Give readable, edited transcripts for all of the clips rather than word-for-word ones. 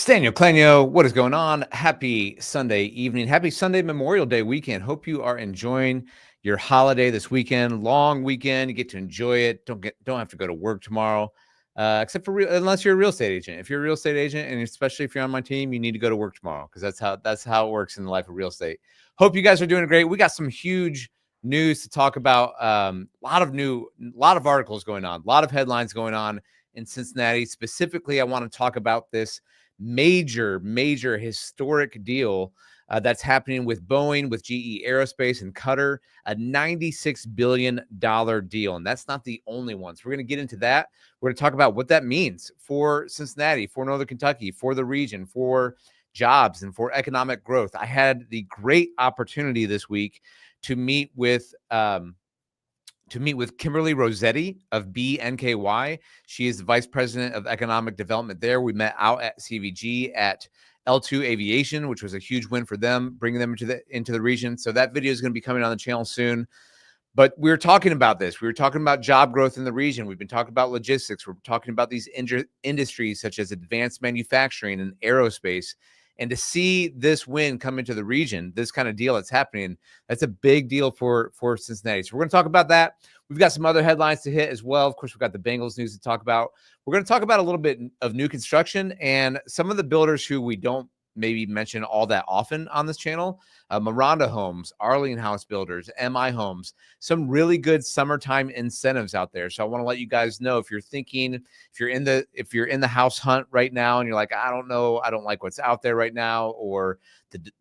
Sztanyo, Clanyo, what is going on? Happy Sunday evening. Happy Sunday Memorial Day weekend. Hope you are enjoying your holiday this weekend. Long weekend. You get to enjoy it. Don't have to go to work tomorrow, except for unless you're a real estate agent. If you're a real estate agent, and especially if you're on my team, you need to go to work tomorrow because that's how it works in the life of real estate. Hope you guys are doing great. We got some huge news to talk about. A lot of articles going on, a lot of headlines going on in Cincinnati. Specifically, I want to talk about this major historic deal that's happening with Boeing, with GE Aerospace and Qatar, a $96 billion deal. And that's not the only one. So we're going to get into that. We're going to talk about what that means for Cincinnati, for Northern Kentucky, for the region, for jobs, and for economic growth. I had the great opportunity this week to meet with Kimberly Rossetti of BE-NKY. She is the Vice President of Economic Development there. We met out at CVG at L2 Aviation, which was a huge win for them, bringing them into the region. So that video is going to be coming on the channel soon. But we were talking about this. We were talking about job growth in the region. We've been talking about logistics. We're talking about these industries such as advanced manufacturing and aerospace. And to see this win come into the region, this kind of deal that's happening, that's a big deal for Cincinnati. So we're going to talk about that. We've got some other headlines to hit as well. Of course, we've got the Bengals news to talk about. We're going to talk about a little bit of new construction and some of the builders who we don't maybe mention all that often on this channel. Maronda Homes, Arlinghaus Builders, MI Homes, some really good summertime incentives out there. So I want to let you guys know, if you're thinking, if you're in the house hunt right now and you're like, I don't know, I don't like what's out there right now, or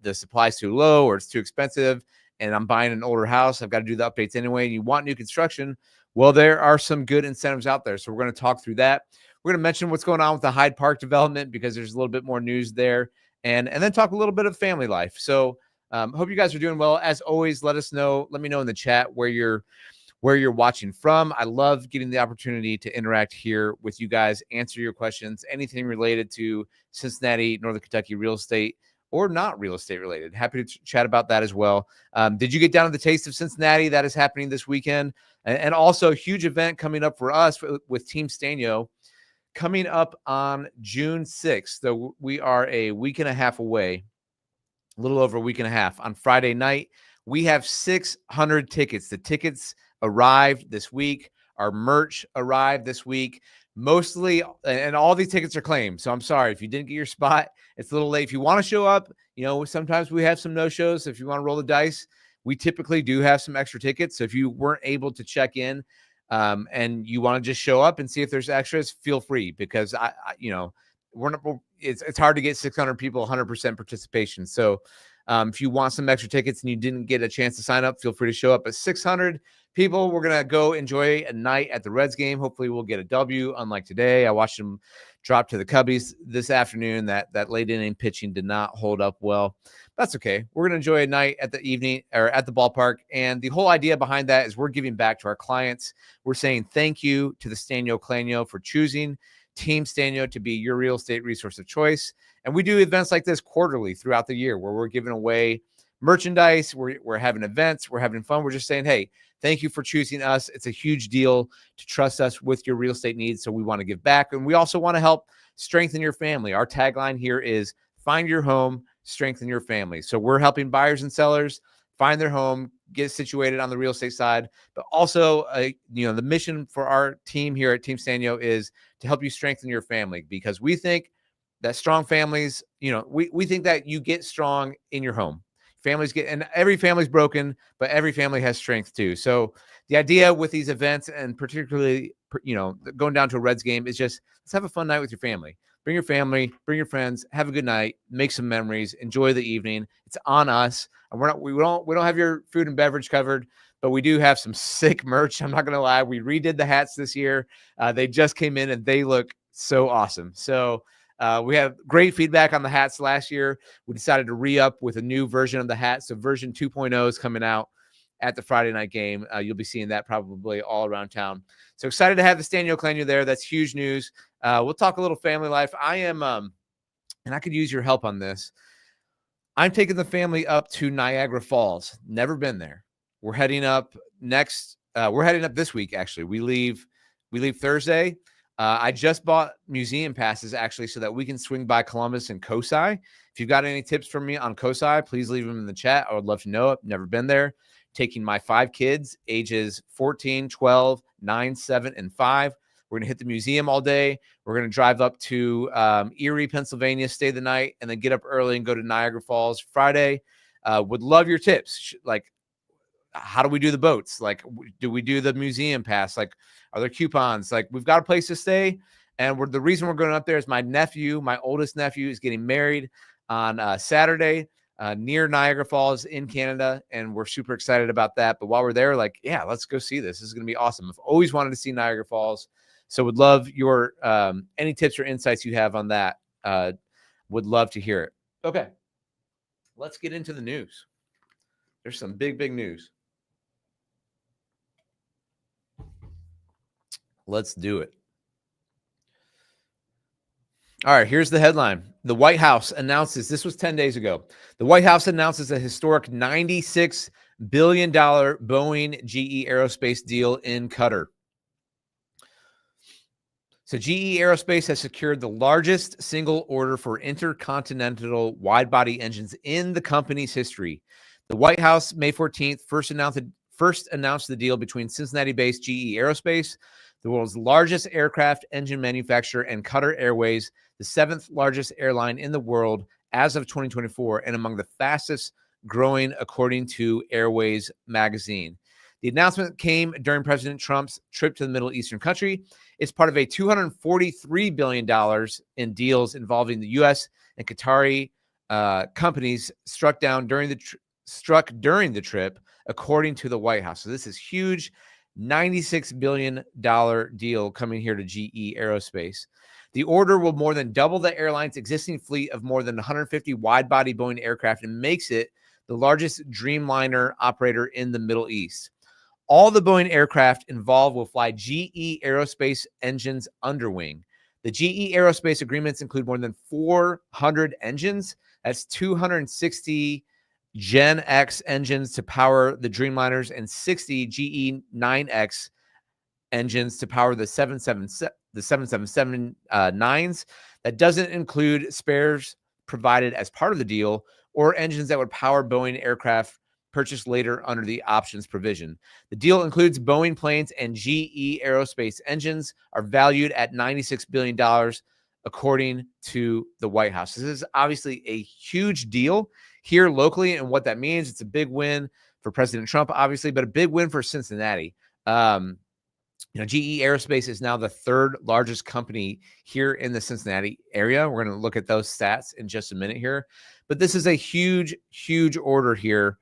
the supply's too low or it's too expensive, and I'm buying an older house, I've got to do the updates anyway, and you want new construction, well, there are some good incentives out there. So we're going to talk through that. We're going to mention what's going on with the Hyde Park development because there's a little bit more news there. And then talk a little bit of family life. So hope you guys are doing well. As always, let me know in the chat where you're watching from. I love getting the opportunity to interact here with you guys, answer your questions, anything related to Cincinnati, Northern Kentucky real estate, or not real estate related. Happy to chat about that as well. Did you get down to the Taste of Cincinnati? That is happening this weekend. And also a huge event coming up for us with Team Sztanyo, coming up on June 6th. So we are a week and a half away, a little over a week and a half. On Friday night, we have 600 tickets. The tickets arrived this week. Our merch arrived this week. Mostly, and all these tickets are claimed. So I'm sorry if you didn't get your spot. It's a little late. If you want to show up, sometimes we have some no-shows. So if you want to roll the dice, we typically do have some extra tickets. So if you weren't able to check in, and you want to just show up and see if there's extras, feel free, because it's hard to get 600 people 100% participation. So if you want some extra tickets and you didn't get a chance to sign up, feel free to show up. But 600 people, we're going to go enjoy a night at the Reds game. Hopefully we'll get a W, unlike today. I watched them drop to the Cubbies this afternoon. That late inning pitching did not hold up well. That's okay. We're going to enjoy a night at the evening or at the ballpark. And the whole idea behind that is we're giving back to our clients. We're saying thank you to the Sztanyo Clanyo for choosing Team Sztanyo to be your real estate resource of choice. And we do events like this quarterly throughout the year where we're giving away merchandise. We're having events. We're having fun. We're just saying, hey, thank you for choosing us. It's a huge deal to trust us with your real estate needs. So we want to give back. And we also want to help strengthen your family. Our tagline here is find your home, strengthen your family. So we're helping buyers and sellers find their home, get situated on the real estate side, but also, the mission for our team here at Team Sztanyo is to help you strengthen your family, because we think that strong families, we think that you get strong in your home. And every family's broken, but every family has strength too. So the idea with these events, and particularly, going down to a Reds game, is just let's have a fun night with your family. Bring your family, bring your friends, have a good night, make some memories, enjoy the evening. It's on us. And we don't have your food and beverage covered, but we do have some sick merch. I'm not going to lie. We redid the hats this year. They just came in and they look so awesome. So we have great feedback on the hats last year. We decided to re-up with a new version of the hat. So version 2.0 is coming out at the Friday night game. You'll be seeing that probably all around town. So excited to have the Sztanyo Clanyo there. That's huge news. We'll talk a little family life. I am, and I could use your help on this. I'm taking the family up to Niagara Falls. Never been there. We're heading up this week, actually. We leave Thursday. I just bought museum passes actually so that we can swing by Columbus and Cosi. If you've got any tips for me on Cosi, please leave them in the chat. I would love to know it. Never been there. Taking my 5 kids, ages 14, 12, 9, 7, and 5. We're going to hit the museum all day. We're going to drive up to Erie, Pennsylvania, stay the night, and then get up early and go to Niagara Falls Friday. Would love your tips. Like, how do we do the boats? Like, do we do the museum pass? Like, are there coupons? Like, we've got a place to stay. And the reason we're going up there is my oldest nephew, is getting married on Saturday near Niagara Falls in Canada. And we're super excited about that. But while we're there, like, yeah, let's go see this. This is going to be awesome. I've always wanted to see Niagara Falls. So would love your any tips or insights you have on that. Would love to hear it. Okay, let's get into the news. There's some big news. Let's do it. All right, here's the headline. The White House announces, this was 10 days ago, the White House announces a historic $96 billion Boeing GE Aerospace deal in Qatar. So GE Aerospace has secured the largest single order for intercontinental wide-body engines in the company's history. The White House, May 14th, first announced the deal between Cincinnati-based GE Aerospace, the world's largest aircraft engine manufacturer, and Qatar Airways, the 7th largest airline in the world as of 2024, and among the fastest growing, according to Airways magazine. The announcement came during President Trump's trip to the Middle Eastern country. It's part of a $243 billion in deals involving the U.S. and Qatari companies struck during the trip, according to the White House. So this is huge. $96 billion deal coming here to GE Aerospace. The order will more than double the airline's existing fleet of more than 150 wide-body Boeing aircraft and makes it the largest Dreamliner operator in the Middle East. All the Boeing aircraft involved will fly GE Aerospace engines underwing. The GE Aerospace agreements include more than 400 engines. That's 260 Gen X engines to power the Dreamliners and 60 GE 9X engines to power the 777-9s. That doesn't include spares provided as part of the deal or engines that would power Boeing aircraft purchased later under the options provision. The deal includes Boeing planes, and GE Aerospace engines are valued at $96 billion, according to the White House. This is obviously a huge deal here locally, and what that means, it's a big win for President Trump, obviously, but a big win for Cincinnati. GE Aerospace is now the 3rd largest company here in the Cincinnati area. We're going to look at those stats in just a minute here, but this is a huge order here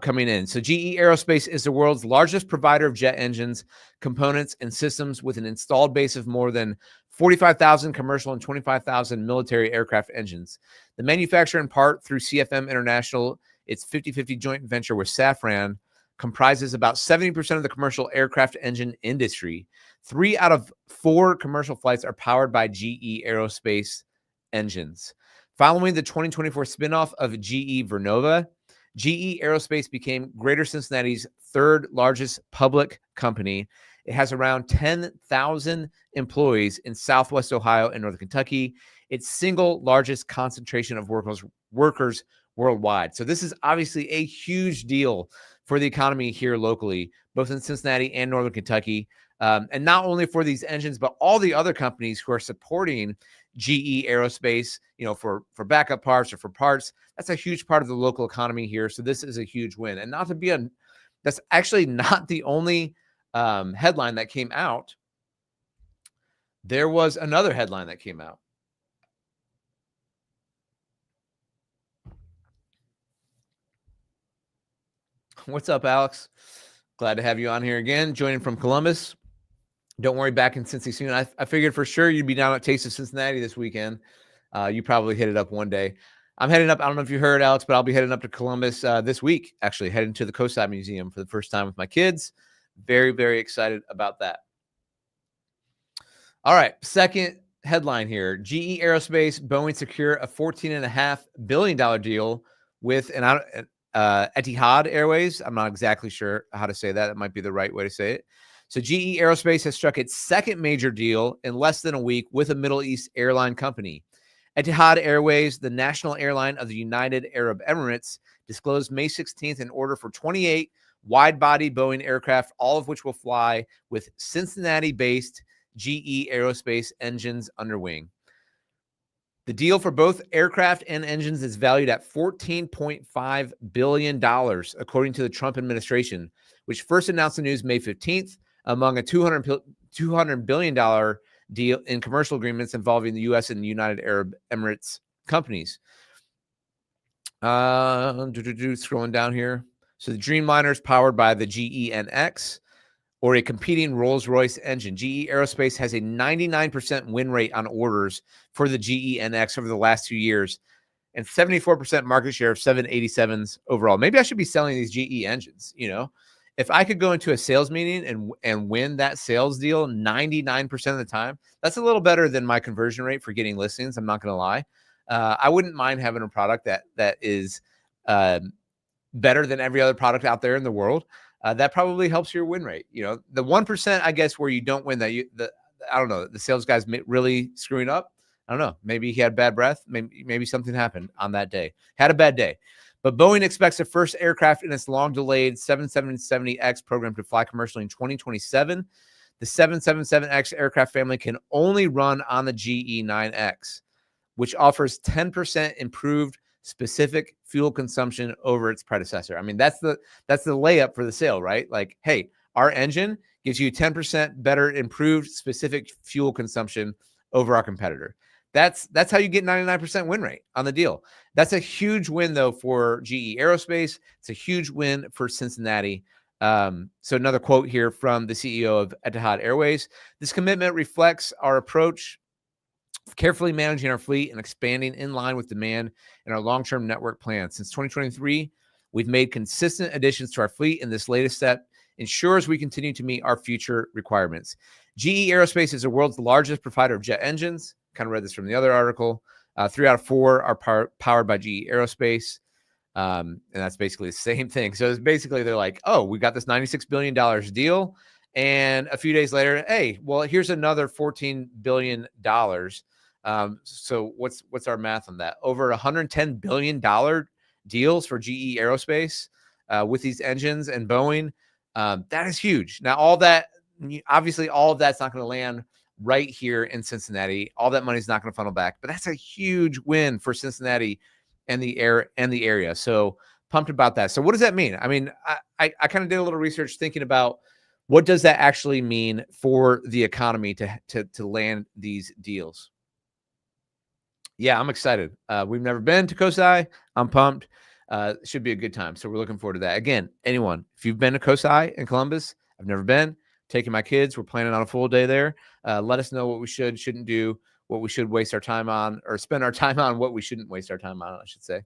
coming in. So GE Aerospace is the world's largest provider of jet engines, components, and systems, with an installed base of more than 45,000 commercial and 25,000 military aircraft engines. The manufacturer, in part through CFM International, its 50-50 joint venture with Safran, comprises about 70% of the commercial aircraft engine industry. 3 out of 4 commercial flights are powered by GE Aerospace engines. Following the 2024 spinoff of GE Vernova, GE Aerospace became Greater Cincinnati's 3rd largest public company. It has around 10,000 employees in Southwest Ohio and Northern Kentucky, its single largest concentration of workers worldwide. So this is obviously a huge deal for the economy here locally, both in Cincinnati and Northern Kentucky. And not only for these engines, but all the other companies who are supporting GE Aerospace, for backup parts or for parts. That's a huge part of the local economy here. So this is a huge win. And that's actually not the only headline that came out. There was another headline that came out. What's up, Alex? Glad to have you on here again, joining from Columbus. Don't worry, back in Cincy soon. I figured for sure you'd be down at Taste of Cincinnati this weekend. You probably hit it up one day. I'm heading up. I don't know if you heard, Alex, but I'll be heading up to Columbus this week, actually, heading to the Cosi Museum for the first time with my kids. Very, very excited about that. All right, second headline here. GE Aerospace, Boeing secure a $14.5 billion deal with Etihad Airways. I'm not exactly sure how to say that. It might be the right way to say it. So GE Aerospace has struck its second major deal in less than a week with a Middle East airline company. Etihad Airways, the national airline of the United Arab Emirates, disclosed May 16th an order for 28 wide-body Boeing aircraft, all of which will fly with Cincinnati-based GE Aerospace engines under wing. The deal for both aircraft and engines is valued at $14.5 billion, according to the Trump administration, which first announced the news May 15th among a $200 billion deal in commercial agreements involving the U.S. and United Arab Emirates companies. Scrolling down here. So the Dreamliner is powered by the GE-NX, or a competing Rolls-Royce engine. GE Aerospace has a 99% win rate on orders for the GE-NX over the last 2 years and 74% market share of 787s overall. Maybe I should be selling these GE engines, you know? If I could go into a sales meeting and win that sales deal 99% of the time, that's a little better than my conversion rate for getting listings. I'm not going to lie. I wouldn't mind having a product that is better than every other product out there in the world. That probably helps your win rate. You know, the 1%, I guess, where you don't win that, I don't know, the sales guy's really screwing up. I don't know. Maybe he had bad breath. Maybe something happened on that day. Had a bad day. But Boeing expects the first aircraft in its long-delayed 777X program to fly commercially in 2027. The 777X aircraft family can only run on the GE9X, which offers 10% improved specific fuel consumption over its predecessor. I mean, that's the layup for the sale, right? Like, hey, our engine gives you 10% better improved specific fuel consumption over our competitor. That's how you get 99% win rate on the deal. That's a huge win, though, for GE Aerospace. It's a huge win for Cincinnati. So another quote here from the CEO of Etihad Airways. This commitment reflects our approach of carefully managing our fleet and expanding in line with demand and our long-term network plans. Since 2023, we've made consistent additions to our fleet, and this latest step ensures we continue to meet our future requirements. GE Aerospace is the world's largest provider of jet engines. Kind of read this from the other article. 3 out of 4 are powered by GE Aerospace. And that's basically the same thing. So it's basically, they're like, oh, we got this $96 billion deal. And a few days later, hey, well, here's another $14 billion. So what's our math on that? Over $110 billion deals for GE Aerospace with these engines and Boeing. That is huge. Now, obviously, all of that's not going to land right here in Cincinnati. All that money is not going to funnel back, but that's a huge win for Cincinnati and the area. So pumped about that. So what does that mean? I mean, I kind of did a little research thinking about what does that actually mean for the economy to land these deals. Yeah, I'm excited. We've never been to COSI. I'm pumped. It should be a good time. So we're looking forward to that. Again, anyone, if you've been to COSI in Columbus, I've never been. Taking my kids, we're planning on a full day there. Let us know what we shouldn't do, what we should waste our time on, or spend our time on, what we shouldn't waste our time on, I should say.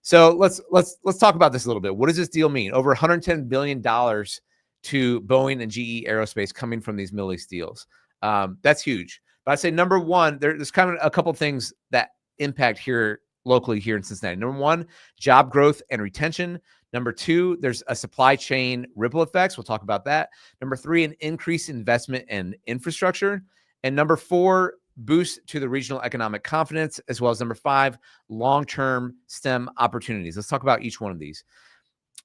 So let's talk about this a little bit. What does this deal mean? Over $110 billion to Boeing and GE Aerospace coming from these Middle East deals. That's huge. But I'd say number one, there's kind of a couple things that impact here locally here in Cincinnati. Number one, job growth and retention. Number two, there's a supply chain ripple effects. We'll talk about that. Number three, an increased investment in infrastructure. And number four, boost to the regional economic confidence, as well as number five, long-term STEM opportunities. Let's talk about each one of these.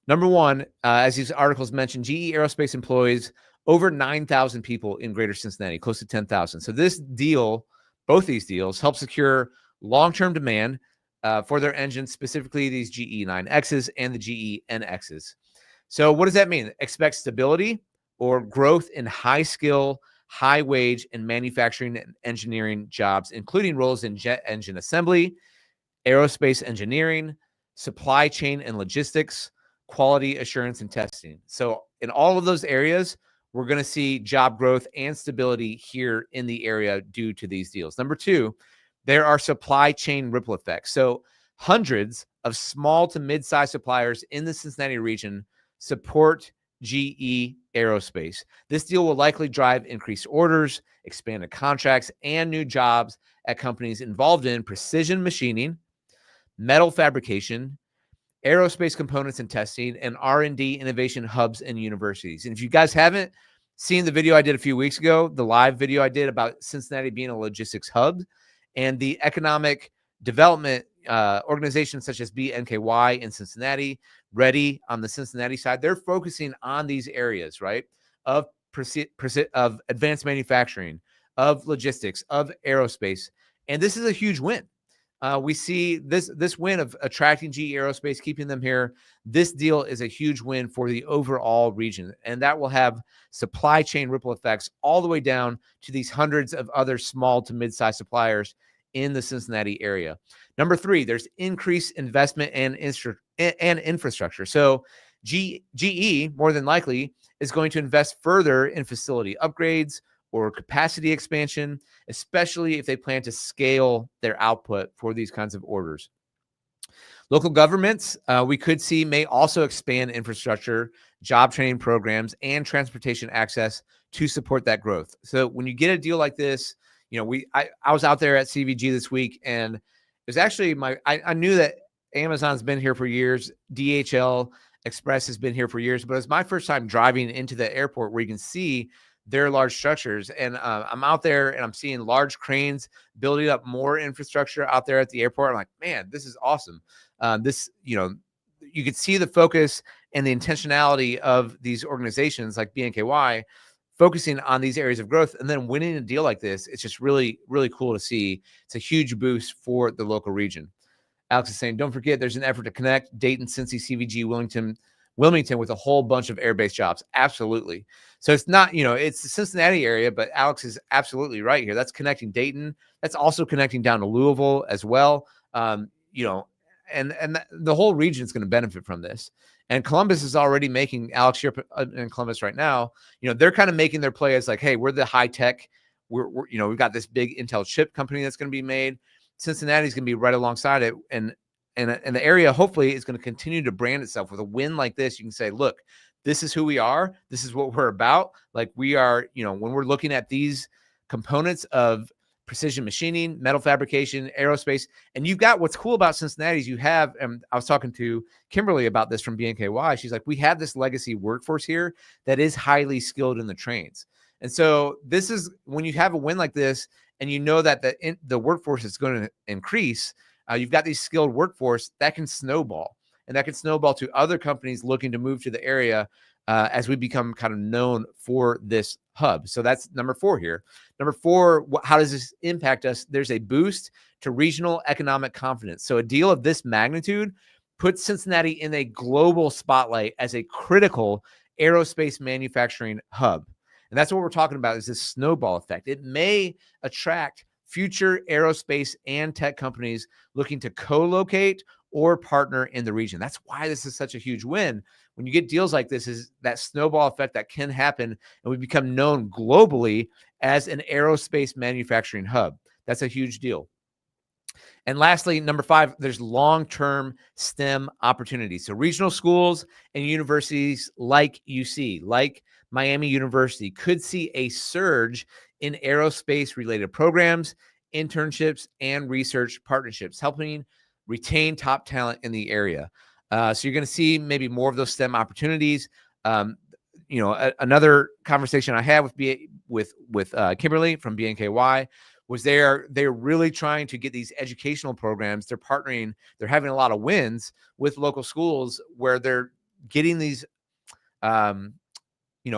Number one, as these articles mentioned, GE Aerospace employs over 9,000 people in Greater Cincinnati, close to 10,000. So this deal, both these deals, help secure long-term demand for their engines, specifically these GE9Xs and the GE-NXs. So what does that mean? Expect stability or growth in high-skill, high-wage, and manufacturing and engineering jobs, including roles in jet engine assembly, aerospace engineering, supply chain and logistics, quality assurance and testing. So in all of those areas, we're going to see job growth and stability here in the area due to these deals. Number two, there are supply chain ripple effects. So hundreds of small to mid-sized suppliers in the Cincinnati region support GE Aerospace. This deal will likely drive increased orders, expanded contracts, and new jobs at companies involved in precision machining, metal fabrication, aerospace components and testing, and R&D innovation hubs and universities. And if you guys haven't seen the video I did a few weeks ago, the live video I did about Cincinnati being a logistics hub, and the economic development organizations such as BE-NKY in Cincinnati, Ready on the Cincinnati side, they're focusing on these areas, right, of of advanced manufacturing, of logistics, of aerospace, and this is a huge win. We see this win of attracting GE Aerospace, keeping them here. This deal is a huge win for the overall region, and that will have supply chain ripple effects all the way down to these hundreds of other small to mid-sized suppliers in the Cincinnati area. Number 3, there's increased investment and infrastructure. So GE, more than likely, is going to invest further in facility upgrades or capacity expansion, especially if they plan to scale their output for these kinds of orders. Local governments, we could see, may also expand infrastructure, job training programs, and transportation access to support that growth. So when you get a deal like this, I was out there at CVG this week, and it was actually I knew that Amazon's been here for years, DHL Express has been here for years, but it's my first time driving into the airport where you can see their large structures. And I'm out there and I'm seeing large cranes building up more infrastructure out there at the airport. I'm like, man, this is awesome. You could see the focus and the intentionality of these organizations like BE-NKY focusing on these areas of growth, and then winning a deal like this. It's just really, really cool to see. It's a huge boost for the local region. Alex is saying, don't forget, there's an effort to connect Dayton, Cincy, CVG, Wilmington with a whole bunch of airbase jobs. Absolutely. So it's not, it's the Cincinnati area, but Alex is absolutely right here. That's connecting Dayton. That's also connecting down to Louisville as well. And the whole region is going to benefit from this. And Columbus is already making, Alex, you're in Columbus right now, they're kind of making their play as like, hey, we're the high tech. We've got this big Intel chip company that's going to be made. Cincinnati's going to be right alongside it. And the area hopefully is going to continue to brand itself. With a win like this, you can say, look, this is who we are. This is what we're about. Like, we are, when we're looking at these components of precision machining, metal fabrication, aerospace, and you've got, what's cool about Cincinnati is you have, and I was talking to Kimberly about this from BE-NKY. She's like, we have this legacy workforce here that is highly skilled in the trades. And so this is when you have a win like this, and you know that the workforce is going to increase. You've got these skilled workforce that can snowball, and that can snowball to other companies looking to move to the area as we become kind of known for this hub. So that's number 4 here. Number 4, how does this impact us? There's a boost to regional economic confidence. So a deal of this magnitude puts Cincinnati in a global spotlight as a critical aerospace manufacturing hub. And that's what we're talking about, is this snowball effect. It may attract future aerospace and tech companies looking to co-locate or partner in the region. That's why this is such a huge win. When you get deals like this, is that snowball effect that can happen, and we become known globally as an aerospace manufacturing hub. That's a huge deal. And lastly, number 5, there's long-term STEM opportunities. So regional schools and universities like UC, like Miami University, could see a surge in aerospace-related programs, internships, and research partnerships, helping retain top talent in the area. So you're going to see maybe more of those STEM opportunities. Another conversation I had with Kimberly from BE-NKY was they're really trying to get these educational programs. They're partnering. They're having a lot of wins with local schools where they're getting these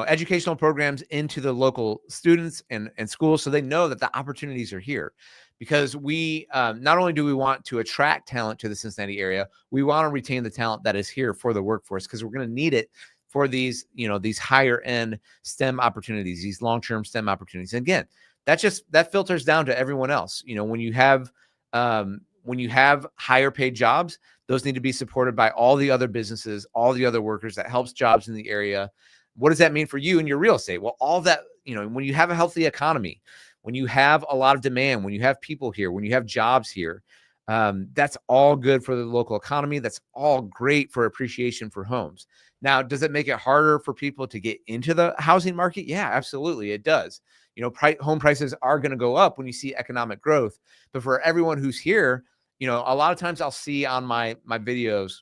educational programs into the local students and schools, so they know that the opportunities are here. Because we not only do we want to attract talent to the Cincinnati area, we want to retain the talent that is here for the workforce, because we're going to need it for these, these higher end STEM opportunities, these long-term STEM opportunities. And again, that filters down to everyone else. When you have higher paid jobs, those need to be supported by all the other businesses, all the other workers. That helps jobs in the area. What does that mean for you and your real estate? Well, all that, when you have a healthy economy, when you have a lot of demand, when you have people here, when you have jobs here, that's all good for the local economy. That's all great for appreciation for homes. Now, does it make it harder for people to get into the housing market? Yeah, absolutely, it does. Home prices are going to go up when you see economic growth. But for everyone who's here, a lot of times I'll see on my videos,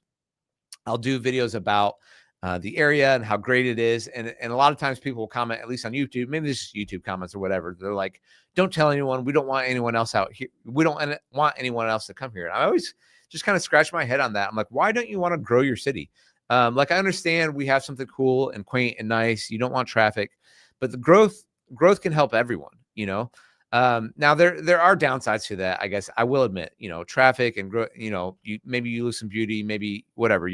I'll do videos about the area and how great it is. And a lot of times people will comment, at least on YouTube, maybe this is YouTube comments or whatever. They're like, don't tell anyone. We don't want anyone else out here. We don't want anyone else to come here. And I always just kind of scratch my head on that. I'm like, why don't you want to grow your city? Like, I understand we have something cool and quaint and nice. You don't want traffic, but the growth can help everyone, you know? Now there are downsides to that. I guess I will admit, you know, traffic and growth, you know, maybe you lose some beauty, maybe whatever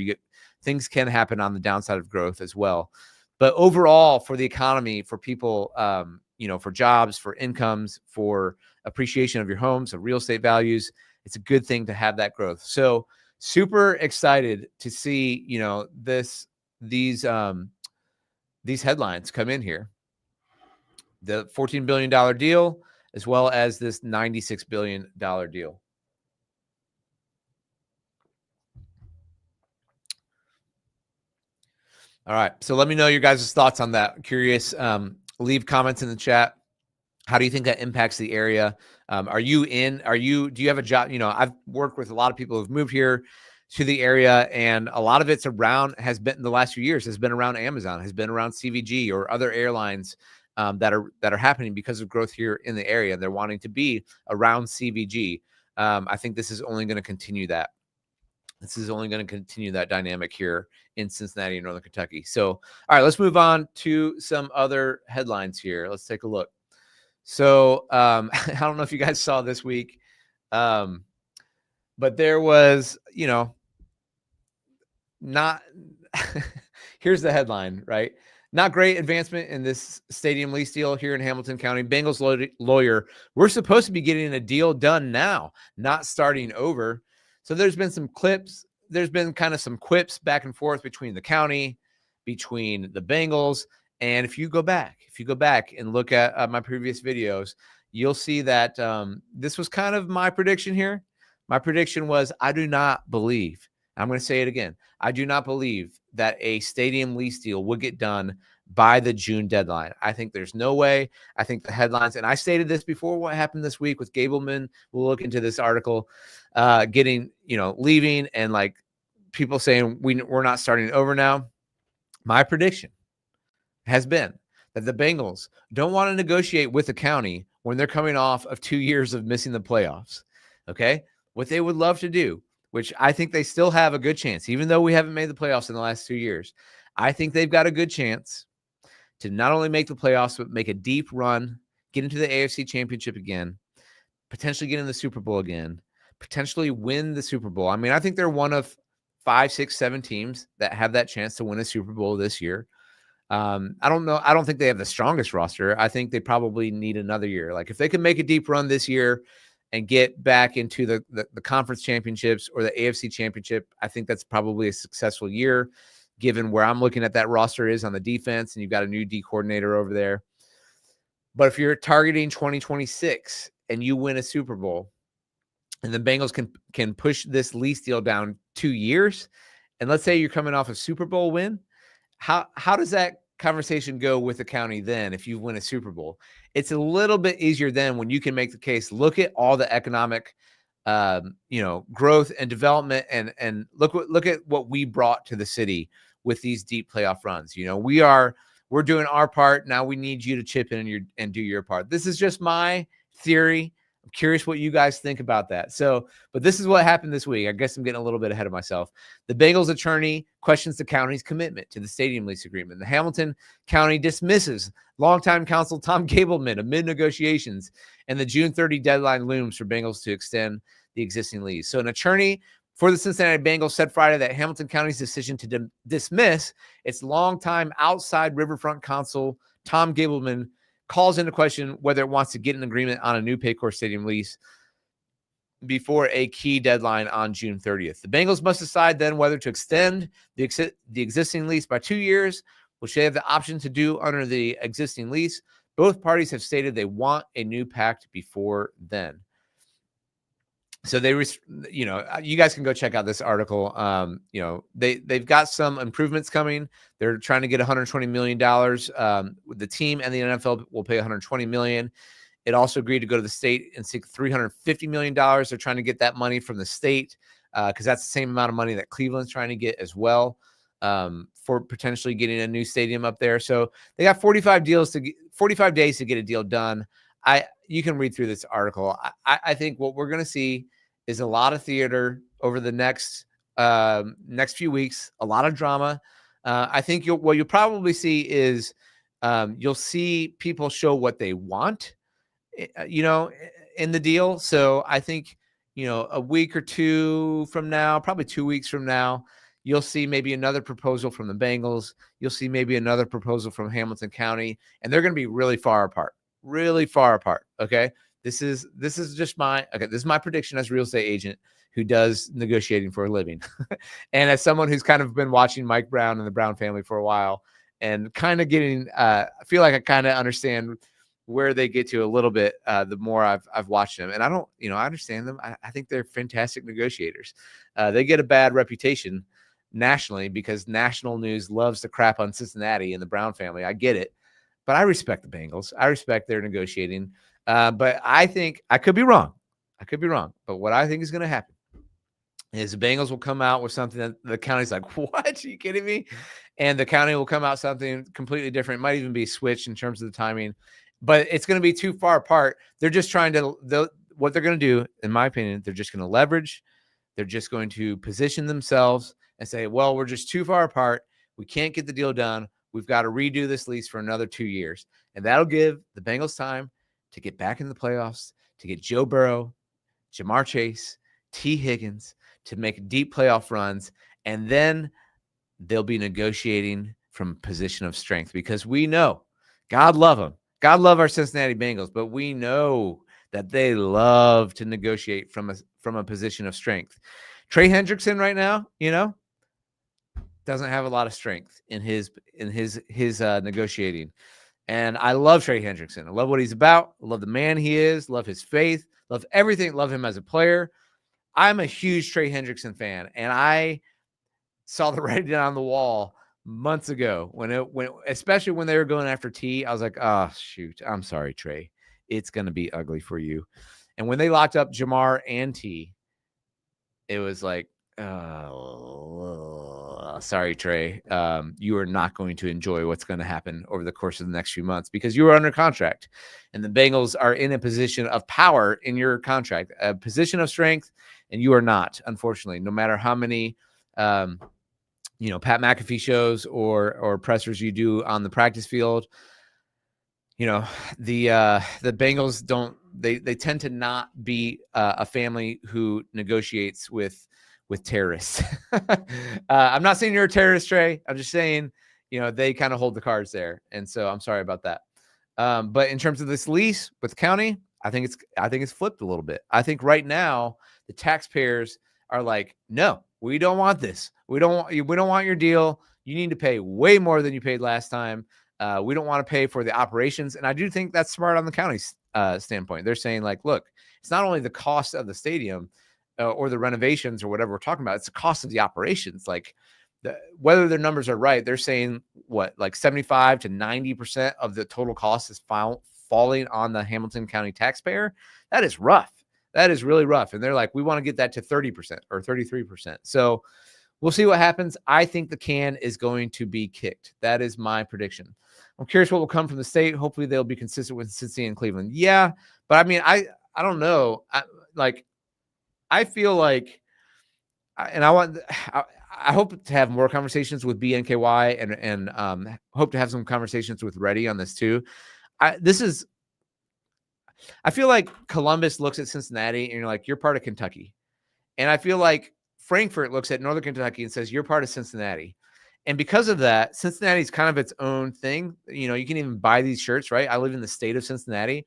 things can happen on the downside of growth as well. But overall, for the economy, for people, you know, for jobs, for incomes, for appreciation of your homes, of real estate values, it's a good thing to have that growth. So super excited to see, you know, these headlines come in here. The $14 billion deal, as well as this $96 billion deal. All right. So let me know your guys' thoughts on that. I'm curious. Leave comments in the chat. How do you think that impacts the area? Do you have a job? You know, I've worked with a lot of people who've moved here to the area, and a lot of it's has been in the last few years, has been around Amazon, has been around CVG or other airlines that are happening because of growth here in the area. They're wanting to be around CVG. I think this is only going to continue that. This is only going to continue that dynamic here in Cincinnati and Northern Kentucky. So, all right, let's move on to some other headlines here. Let's take a look. So, I don't know if you guys saw this week, but there was, you know, here's the headline, right? Not great advancement in this stadium lease deal here in Hamilton County. Bengals lawyer, we're supposed to be getting a deal done now, not starting over. So there's been some clips. There's been kind of some quips back and forth between the county, between the Bengals. And if you go back and look at my previous videos, you'll see that this was kind of my prediction here. My prediction was, I do not believe, I'm going to say it again, I do not believe that a stadium lease deal would get done by the June deadline. I think there's no way. I think the headlines, and I stated this before what happened this week with Gableman, we'll look into this article, leaving and like people saying we're not starting over now. My prediction has been that the Bengals don't want to negotiate with the county when they're coming off of 2 years of missing the playoffs. Okay. What they would love to do, which I think they still have a good chance, even though we haven't made the playoffs in the last 2 years, I think they've got a good chance to not only make the playoffs, but make a deep run, get into the AFC Championship again, potentially get in the Super Bowl again, potentially win the Super Bowl. I mean, I think they're one of 5, 6, 7 teams that have that chance to win a Super Bowl this year. I don't know. I don't think they have the strongest roster. I think they probably need another year. Like if they can make a deep run this year and get back into the conference championships or the AFC Championship, I think that's probably a successful year, given where I'm looking at that roster is on the defense, and you've got a new D coordinator over there. But if you're targeting 2026 and you win a Super Bowl, and the Bengals can push this lease deal down 2 years, and let's say you're coming off a Super Bowl win, how does that conversation go with the county then if you win a Super Bowl? It's a little bit easier then when you can make the case. Look at all the economic growth and development, and look at what we brought to the city with these deep playoff runs. You know, we're doing our part. Now we need you to chip in and do your part. This is just my theory. I'm curious what you guys think about that. So, but this is what happened this week. I guess I'm getting a little bit ahead of myself. The Bengals attorney questions the county's commitment to the stadium lease agreement. The Hamilton County dismisses longtime counsel Tom Gableman amid negotiations, and the June 30 deadline looms for Bengals to extend the existing lease. So an attorney for the Cincinnati Bengals said Friday that Hamilton County's decision to dismiss its longtime outside riverfront counsel Tom Gableman calls into question whether it wants to get an agreement on a new Paycor Stadium lease before a key deadline on June 30th. The Bengals must decide then whether to extend the existing lease by 2 years, which they have the option to do under the existing lease. Both parties have stated they want a new pact before then. So you guys can go check out this article. They've got some improvements coming. They're trying to get $120 million. The team and the NFL will pay $120 million. It also agreed to go to the state and seek $350 million. They're trying to get that money from the state because that's the same amount of money that Cleveland's trying to get as well for potentially getting a new stadium up there. So they got 45 days to get a deal done. You can read through this article. I think what we're going to see is a lot of theater over the next few weeks, a lot of drama. I think what you'll probably see is you'll see people show what they want, in the deal. So I think, a week or two from now, probably 2 weeks from now, you'll see maybe another proposal from the Bengals. You'll see maybe another proposal from Hamilton County, and they're going to be really far apart. Okay. This is just this is my prediction as a real estate agent who does negotiating for a living. And as someone who's kind of been watching Mike Brown and the Brown family for a while and kind of getting, I feel like I kind of understand where they get to a little bit, the more I've watched them. And I don't, I understand them. I think they're fantastic negotiators. They get a bad reputation nationally because national news loves to crap on Cincinnati and the Brown family. I get it. But I respect the Bengals. I respect their negotiating. But I think I could be wrong. But what I think is going to happen is the Bengals will come out with something that the county's like, what? Are you kidding me? And the county will come out something completely different. It might even be switched in terms of the timing. But it's going to be too far apart. They're just trying to what they're going to do, in my opinion, they're just going to leverage. They're just going to position themselves and say, well, we're just too far apart. We can't get the deal done. We've got to redo this lease for another 2 years. And that'll give the Bengals time to get back in the playoffs, to get Joe Burrow, Jamar Chase, T. Higgins, to make deep playoff runs. And then they'll be negotiating from a position of strength because we know, God love them. God love our Cincinnati Bengals, but we know that they love to negotiate from a position of strength. Trey Hendrickson right now, doesn't have a lot of strength in his negotiating. And I love Trey Hendrickson. I love what he's about. I love the man he is. Love his faith. Love everything. Love him as a player. I'm a huge Trey Hendrickson fan, and I saw the writing on the wall months ago especially when they were going after T. I was like, oh shoot, I'm sorry, Trey. It's going to be ugly for you. And when they locked up Jamar and T, it was like, oh, sorry, Trey. You are not going to enjoy what's going to happen over the course of the next few months because you are under contract, and the Bengals are in a position of power in your contract, a position of strength, and you are not, unfortunately, no matter how many, Pat McAfee shows or pressers you do on the practice field. The Bengals they tend to not be a family who negotiates with terrorists. I'm not saying you're a terrorist, Trey. I'm just saying, they kind of hold the cards there. And so I'm sorry about that. But in terms of this lease with the county, I think it's flipped a little bit. I think right now the taxpayers are like, no, we don't want this. We don't want your deal. You need to pay way more than you paid last time. We don't want to pay for the operations. And I do think that's smart on the county's standpoint. They're saying like, look, it's not only the cost of the stadium or the renovations or whatever we're talking about, it's the cost of the operations. Like whether their numbers are right, they're saying like 75 to 90% of the total cost is falling on the Hamilton County taxpayer. That is rough. That is really rough. And they're like, we want to get that to 30% or 33%. So we'll see what happens. I think the can is going to be kicked. That is my prediction. I'm curious what will come from the state. Hopefully they'll be consistent with Cincinnati and Cleveland. Yeah, but I mean, I don't know. I feel like, and I hope to have more conversations with BE-NKY and hope to have some conversations with Reddy on this too. I feel like Columbus looks at Cincinnati and you're like, you're part of Kentucky. And I feel like Frankfurt looks at Northern Kentucky and says, you're part of Cincinnati. And because of that, Cincinnati is kind of its own thing. You can even buy these shirts, right? I live in the state of Cincinnati,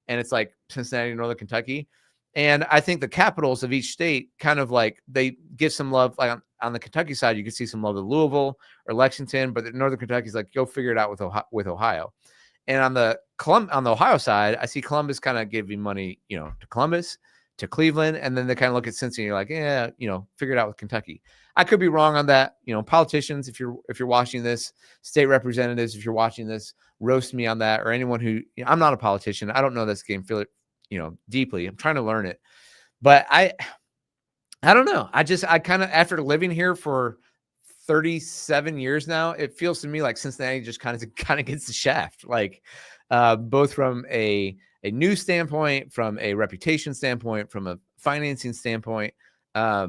and it's like Cincinnati, Northern Kentucky. And I think the capitals of each state kind of like they give some love. Like on the Kentucky side, you can see some love to Louisville or Lexington, but the Northern Kentucky is like, go figure it out with Ohio. And on the Ohio side, I see Columbus kind of giving money, to Columbus, to Cleveland, and then they kind of look at Cincinnati. You're like, yeah, figure it out with Kentucky. I could be wrong on that. Politicians, if you're watching this, state representatives, if you're watching this, roast me on that, or anyone who I'm not a politician. I don't know this game deeply. I'm trying to learn it, but I don't know. I kind of, after living here for 37 years now, it feels to me like Cincinnati just kind of gets the shaft, like both from a news standpoint, from a reputation standpoint, from a financing standpoint. Now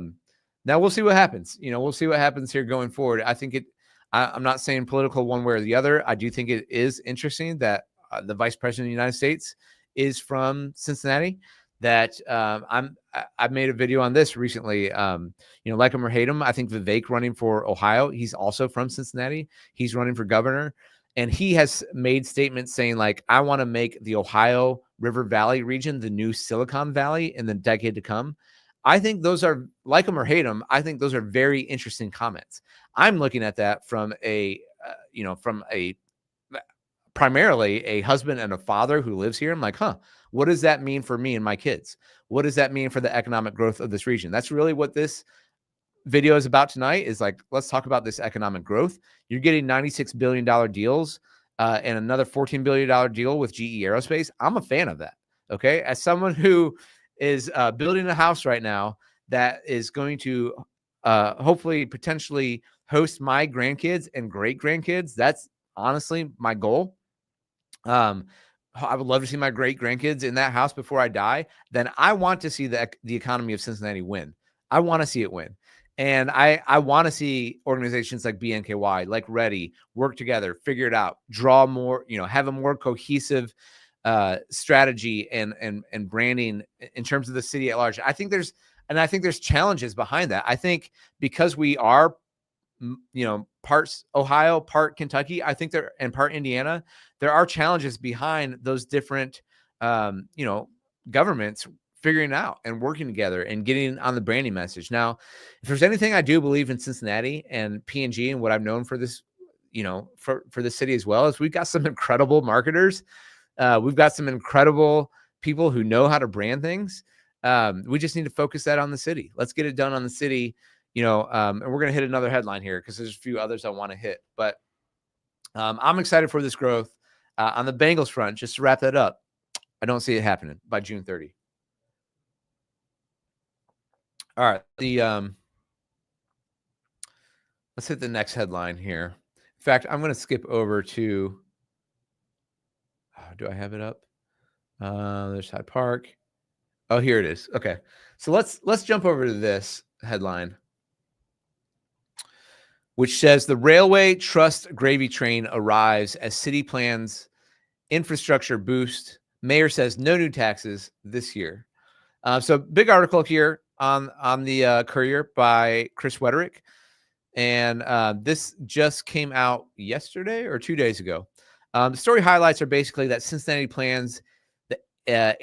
we'll see what happens. We'll see what happens here going forward. I think I'm not saying political one way or the other. I do think it is interesting that the vice president of the United States is from Cincinnati. That I've made a video on this recently. Like him or hate him, I think Vivek running for Ohio, he's also from Cincinnati. He's running for governor, and he has made statements saying like, I want to make the Ohio River Valley region the new Silicon Valley in the decade to come. I think those are, like him or hate him, I think those are very interesting comments. I'm looking at that from primarily a husband and a father who lives here. I'm like, what does that mean for me and my kids? What does that mean for the economic growth of this region? That's really what this video is about tonight, is like, let's talk about this economic growth. You're getting $96 billion deals and another $14 billion deal with GE Aerospace. I'm a fan of that. Okay. As someone who is building a house right now that is going to hopefully potentially host my grandkids and great grandkids, that's honestly my goal. I would love to see my great grandkids in that house before I die. Then I want to see the economy of Cincinnati win. I want to see it win. And I want to see organizations like BE-NKY, like Ready, work together, figure it out, draw more, have a more cohesive strategy and branding in terms of the city at large. I think there's challenges behind that. I think because we are, parts Ohio, part Kentucky, I think and part Indiana, there are challenges behind those different, governments figuring out and working together and getting on the branding message. Now, if there's anything I do believe in Cincinnati and P&G and what I've known for this, for the city as well, is we've got some incredible marketers. We've got some incredible people who know how to brand things. We just need to focus that on the city. Let's get it done on the city, and we're going to hit another headline here because there's a few others I want to hit. But I'm excited for this growth. On the Bengals front, just to wrap that up, I don't see it happening by June 30. All right. Let's hit the next headline here. In fact, I'm going to skip over to, do I have it up? There's Hyde Park. Oh, here it is. Okay. So let's jump over to this headline, which says the railway trust gravy train arrives as city plans infrastructure boost. Mayor says no new taxes this year. So big article here on the Courier by Chris Wederick. And this just came out yesterday or 2 days ago. The story highlights are basically that Cincinnati plans the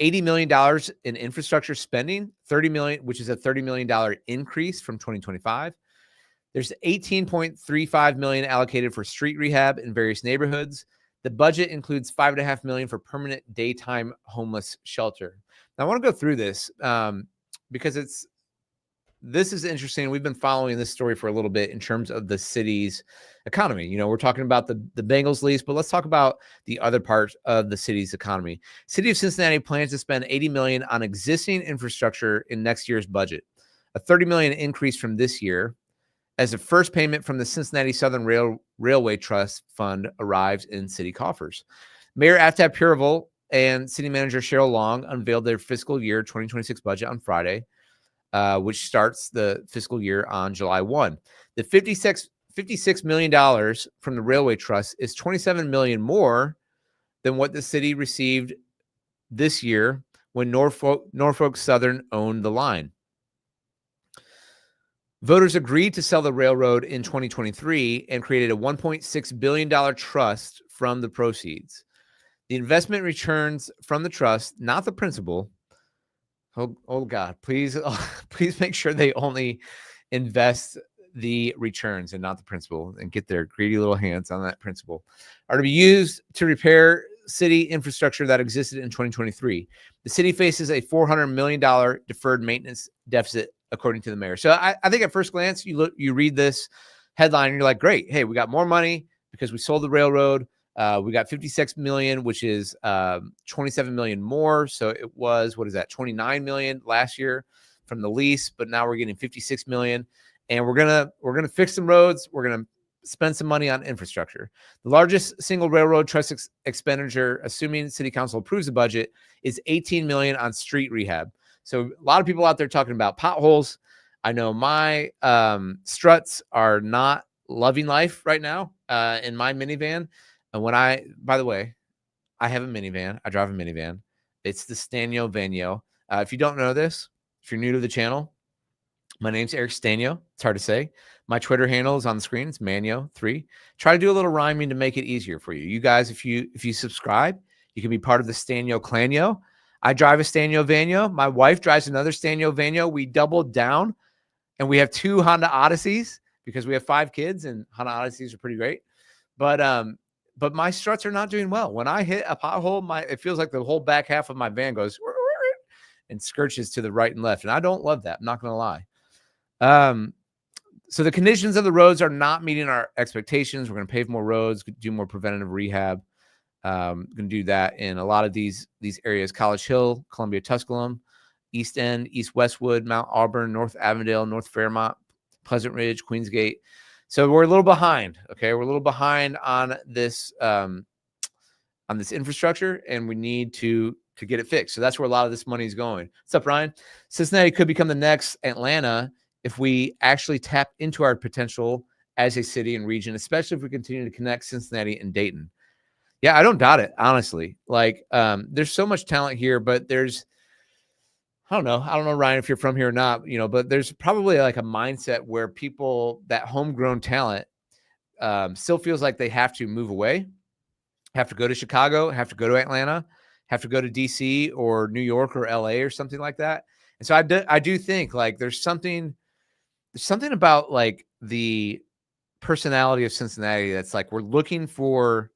$80 million in infrastructure spending, $30 million, which is a $30 million increase from 2025. There's $18.35 million allocated for street rehab in various neighborhoods. The budget includes $5.5 million for permanent daytime homeless shelter. Now, I want to go through this because this is interesting. We've been following this story for a little bit in terms of the city's economy. We're talking about the Bengals lease, but let's talk about the other part of the city's economy. City of Cincinnati plans to spend $80 million on existing infrastructure in next year's budget, a $30 million increase from this year, as the first payment from the Cincinnati Southern Railway Trust Fund arrives in city coffers. Mayor Etihad Purival and City Manager Cheryl Long unveiled their fiscal year 2026 budget on Friday, which starts the fiscal year on July 1. The $56 million from the Railway Trust is $27 million more than what the city received this year when Norfolk Southern owned the line. Voters agreed to sell the railroad in 2023 and created a $1.6 billion trust from the proceeds. The investment returns from the trust, not the principal. Oh God, please make sure they only invest the returns and not the principal, and get their greedy little hands on that principal, are to be used to repair city infrastructure that existed in 2023. The city faces a $400 million deferred maintenance deficit, according to the mayor. So I think at first glance, you read this headline and you're like, great. Hey, we got more money because we sold the railroad. We got $56 million, which is $27 million more. So it was, $29 million last year from the lease, but now we're getting $56 million. and we're gonna fix some roads. We're gonna spend some money on infrastructure. The largest single railroad trust expenditure, assuming city council approves the budget, is $18 million on street rehab. So a lot of people out there talking about potholes. I know my struts are not loving life right now in my minivan. And by the way, I have a minivan. I drive a minivan. It's the Sztanyo Venyo. If you don't know this, if you're new to the channel, my name's Eric Sztanyo. It's hard to say. My Twitter handle is on the screen. It's Manyo3. Try to do a little rhyming to make it easier for you. You guys, if you subscribe, you can be part of the Sztanyo Clanyo. I drive a Sztanyo Venyo. My wife drives another Sztanyo Venyo. We doubled down, and we have 2 Honda Odysseys because we have 5 kids, and Honda Odysseys are pretty great. But my struts are not doing well. When I hit a pothole, it feels like the whole back half of my van goes and skirches to the right and left, and I don't love that. I'm not going to lie. So the conditions of the roads are not meeting our expectations. We're going to pave more roads, do more preventative rehab. Going to do that in a lot of these areas: College Hill, Columbia, Tusculum, East End, East Westwood, Mount Auburn, North Avondale, North Fairmont, Pleasant Ridge, Queensgate. So we're a little behind. Okay, we're a little behind on this infrastructure, and we need to get it fixed. So that's where a lot of this money is going. What's up, Ryan? Cincinnati could become the next Atlanta if we actually tap into our potential as a city and region, especially if we continue to connect Cincinnati and Dayton. Yeah, I don't doubt it, honestly. Like, there's so much talent here, but I don't know, Ryan, if you're from here or not, but there's probably like a mindset where people, that homegrown talent, still feels like they have to move away, have to go to Chicago, have to go to Atlanta, have to go to DC or New York or LA or something like that. And so I do think like there's something about like the personality of Cincinnati that's like we're looking for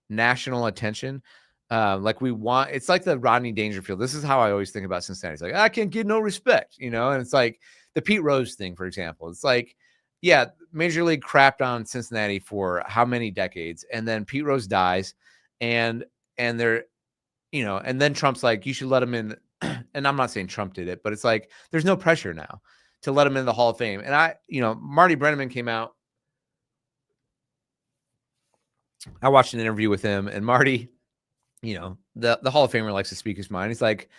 national attention. Like it's like the Rodney Dangerfield. This is how I always think about Cincinnati. It's like, I can't get no respect, and it's like the Pete Rose thing, for example. It's like, yeah, Major League crapped on Cincinnati for how many decades, and then Pete Rose dies, and they're, and then Trump's like, you should let him in. And I'm not saying Trump did it, but it's like, there's no pressure now to let him in the Hall of Fame. And Marty Brennaman came out. I watched an interview with him, and Marty, the Hall of Famer likes to speak his mind. He's like,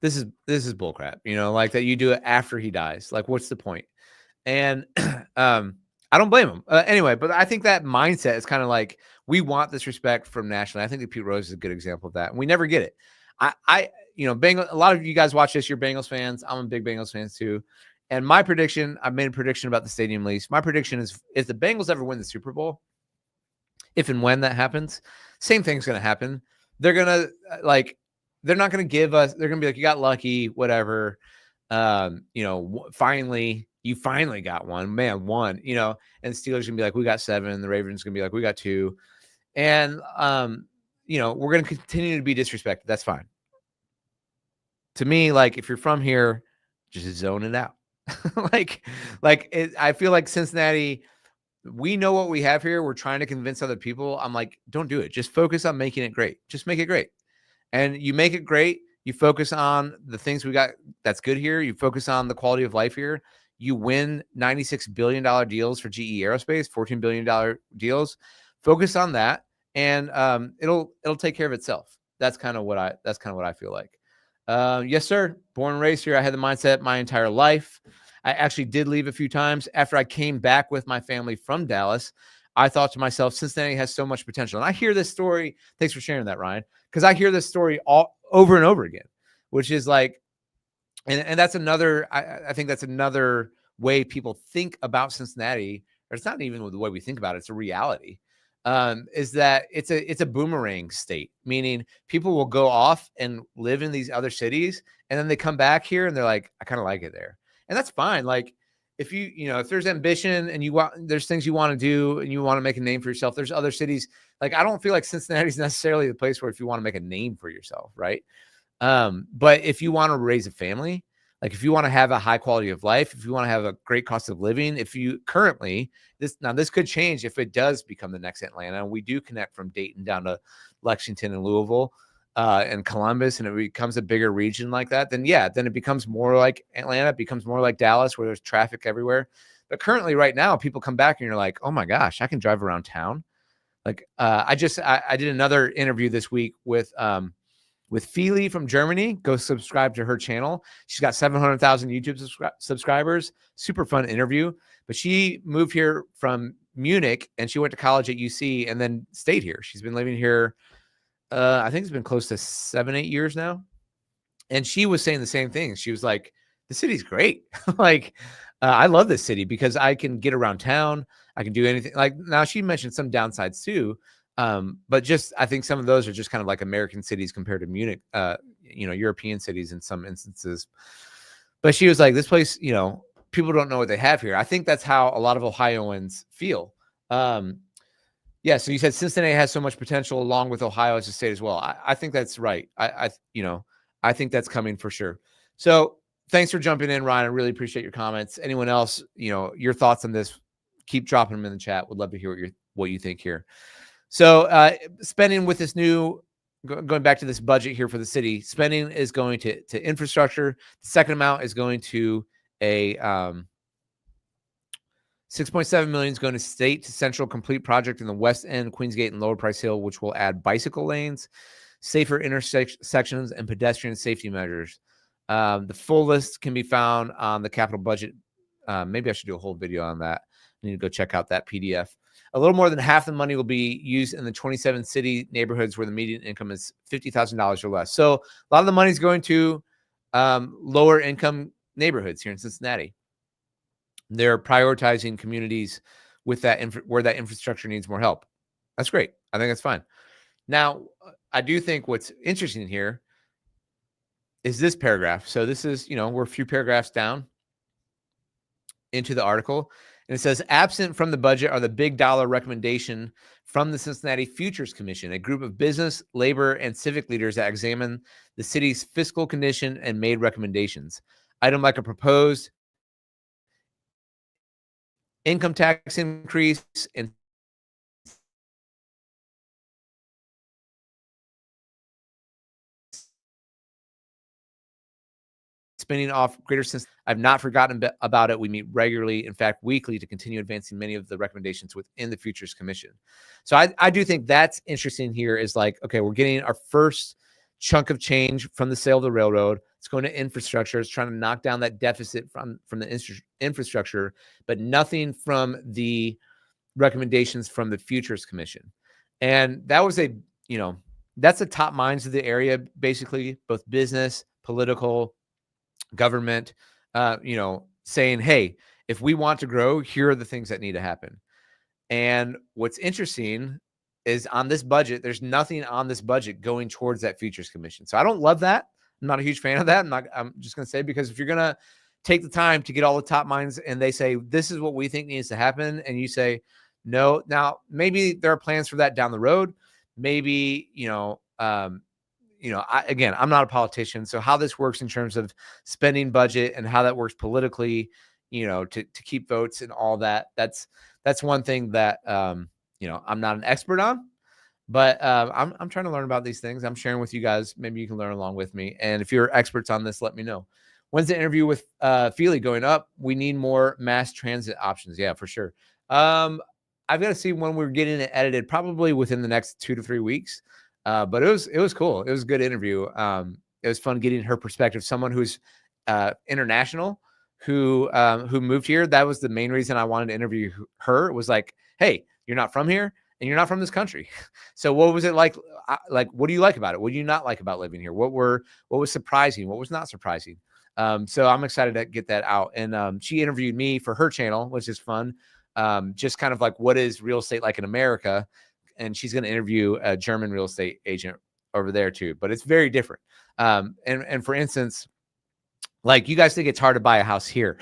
this is bullcrap, like that you do it after he dies. Like, what's the point? And I don't blame him. Anyway, but I think that mindset is kind of like, we want this respect from nationally. I think that Pete Rose is a good example of that. And we never get it. A lot of you guys watch this, you're Bengals fans. I'm a big Bengals fan too. And my prediction, I've made a prediction about the stadium lease. My prediction is if the Bengals ever win the Super Bowl, if and when that happens, same thing's going to happen. They're going to they're not going to give us, they're going to be like, you got lucky, whatever. Finally, you finally got one, man, one, and the Steelers going to be like, we got 7. The Ravens going to be like, we got 2. And, we're going to continue to be disrespected. That's fine. To me, like, if you're from here, just zone it out. I feel like Cincinnati, we know what we have here. We're trying to convince other people. I'm like, don't do it. Just focus on making it great. Just make it great. And you make it great. You focus on the things we got that's good here. You focus on the quality of life here. You win $96 billion deals for GE Aerospace, $14 billion deals. Focus on that, and it'll take care of itself. That's kind of what I feel like. Yes, sir. Born and raised here. I had the mindset my entire life. I actually did leave a few times. After I came back with my family from Dallas, I thought to myself, Cincinnati has so much potential. And I hear this story. Thanks for sharing that, Ryan. Because I hear this story all over and over again, which is like, and that's another, I think that's another way people think about Cincinnati, or it's not even the way we think about it, it's a reality, is that it's a boomerang state, meaning people will go off and live in these other cities, and then they come back here and they're like, I kind of like it there. And that's fine. Like, if if there's ambition and there's things you want to do and you want to make a name for yourself, there's other cities. Like, I don't feel like Cincinnati is necessarily the place where if you want to make a name for yourself, right? But if you want to raise a family, like if you want to have a high quality of life, if you want to have a great cost of living, if you currently, this could change if it does become the next Atlanta, and we do connect from Dayton down to Lexington and Louisville, and Columbus, and it becomes a bigger region like that, then it becomes more like Atlanta, it becomes more like Dallas, where there's traffic everywhere. But currently right now, people come back and you're like, oh my gosh, I can drive around town. Like I did another interview this week with Feely from Germany. Go subscribe to her channel. She's got 700,000 YouTube subscribers. Super fun interview. But she moved here from Munich and she went to college at UC and then stayed here. She's been living here. I think it's been close to 7-8 years now. And she was saying the same thing. She was like, the city's great. Like, I love this city because I can get around town. I can do anything. Like, now she mentioned some downsides too. But just, I think some of those are just kind of like American cities compared to Munich, European cities in some instances. But she was like, this place, people don't know what they have here. I think that's how a lot of Ohioans feel. Yeah. So you said Cincinnati has so much potential along with Ohio as a state as well. I think that's right. I think that's coming for sure. So thanks for jumping in, Ryan. I really appreciate your comments. Anyone else, your thoughts on this, keep dropping them in the chat. Would love to hear what you think here. So spending with this new, going back to this budget here for the city, spending is going to infrastructure. The second amount is going to a 6.7 million is going to state to central complete project in the West End, Queensgate, and Lower Price Hill, which will add bicycle lanes, safer intersections, and pedestrian safety measures. The full list can be found on the capital budget. Maybe I should do a whole video on that. I need to go check out that PDF. A little more than half the money will be used in the 27 city neighborhoods where the median income is $50,000 or less. So a lot of the money is going to lower income neighborhoods here in Cincinnati. They're prioritizing communities with that where that infrastructure needs more help. That's great. I think that's fine. Now, I do think what's interesting here is this paragraph. So this is, we're a few paragraphs down into the article. And it says, absent from the budget are the big dollar recommendation from the Cincinnati Futures Commission, a group of business, labor, and civic leaders that examine the city's fiscal condition and made recommendations. Item like a proposed income tax increase and spinning off Greater Cincinnati. I've not forgotten about it. We meet regularly, in fact, weekly, to continue advancing many of the recommendations within the Futures Commission. So I do think that's interesting here is like, okay, we're getting our first chunk of change from the sale of the railroad. It's going to infrastructure. It's trying to knock down that deficit from the infrastructure, but nothing from the recommendations from the Futures Commission. And that was that's the top minds of the area, basically, both business, political, government, saying, hey, if we want to grow, here are the things that need to happen. And what's interesting is on this budget, there's nothing on this budget going towards that Futures Commission. So I don't love that. I'm not a huge fan of that. I'm just going to say, because if you're going to take the time to get all the top minds and they say, this is what we think needs to happen, and you say, no, now maybe there are plans for that down the road. Maybe, I'm not a politician. So how this works in terms of spending budget and how that works politically, to keep votes and all that, that's one thing that, I'm not an expert on, but I'm trying to learn about these things. I'm sharing with you guys. Maybe you can learn along with me. And if you're experts on this, let me know. When's the interview with Feely going up? We need more mass transit options. Yeah, for sure. I've got to see when we're getting it edited, probably within the next 2 to 3 weeks. But it was cool. It was a good interview. It was fun getting her perspective. Someone who's international, who moved here. That was the main reason I wanted to interview her. It was like, hey, you're not from here and you're not from this country. So what was it like? What do you like about it? What do you not like about living here? What was surprising? What was not surprising? So I'm excited to get that out. And she interviewed me for her channel, which is fun. Just kind of like, what is real estate like in America? And she's going to interview a German real estate agent over there too, but it's very different. And for instance, like, you guys think it's hard to buy a house here.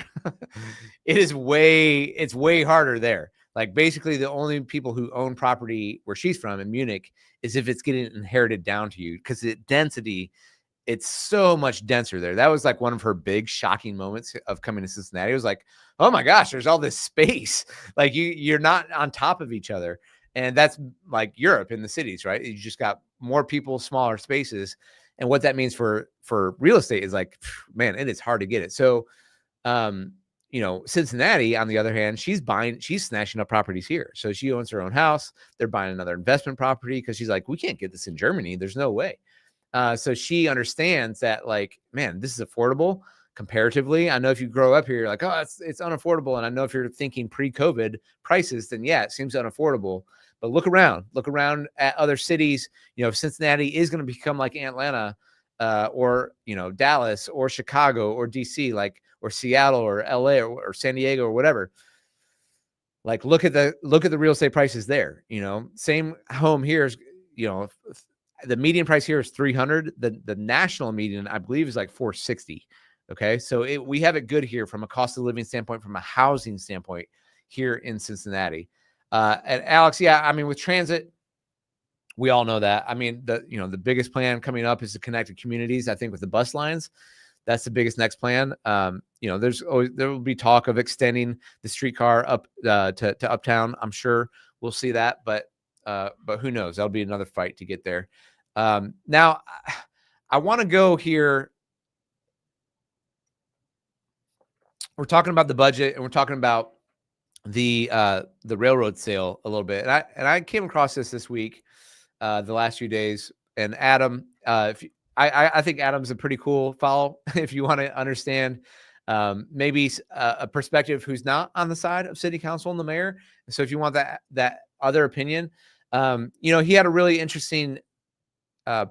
It's way harder there. Like, basically the only people who own property where she's from in Munich is if it's getting inherited down to you, because the density, it's so much denser there. That was like one of her big shocking moments of coming to Cincinnati. It was like, oh my gosh, there's all this space. Like, you're not on top of each other. And that's like Europe in the cities, right? You just got more people, smaller spaces. And what that means for real estate is like, man, it is hard to get it. So, Cincinnati, on the other hand, she's snatching up properties here. So she owns her own house. They're buying another investment property because she's like, we can't get this in Germany. There's no way. So she understands that, like, man, this is affordable comparatively. I know if you grow up here, you're like, oh, it's unaffordable. And I know if you're thinking pre-COVID prices, then yeah, it seems unaffordable. But look around at other cities. If Cincinnati is going to become like Atlanta, or Dallas or Chicago or DC, or Seattle or LA or San Diego or whatever. Like, look at the real estate prices there. Same home here is, the median price here is 300. The national median, I believe, is like 460. Okay, so we have it good here from a cost of living standpoint, from a housing standpoint here in Cincinnati. And Alex, yeah, I mean, with transit, we all know that. I mean, the biggest plan coming up is to connect to communities. I think with the bus lines, that's the biggest next plan. There will be talk of extending the streetcar up to uptown. I'm sure we'll see that, but who knows? That'll be another fight to get there. Now, I want to go here. We're talking about the budget, and we're talking about the railroad sale a little bit. And I came across this week, the last few days. And Adam, I think Adam's a pretty cool follow if you want to understand maybe a perspective who's not on the side of city council and the mayor. So if you want that other opinion, he had a really interesting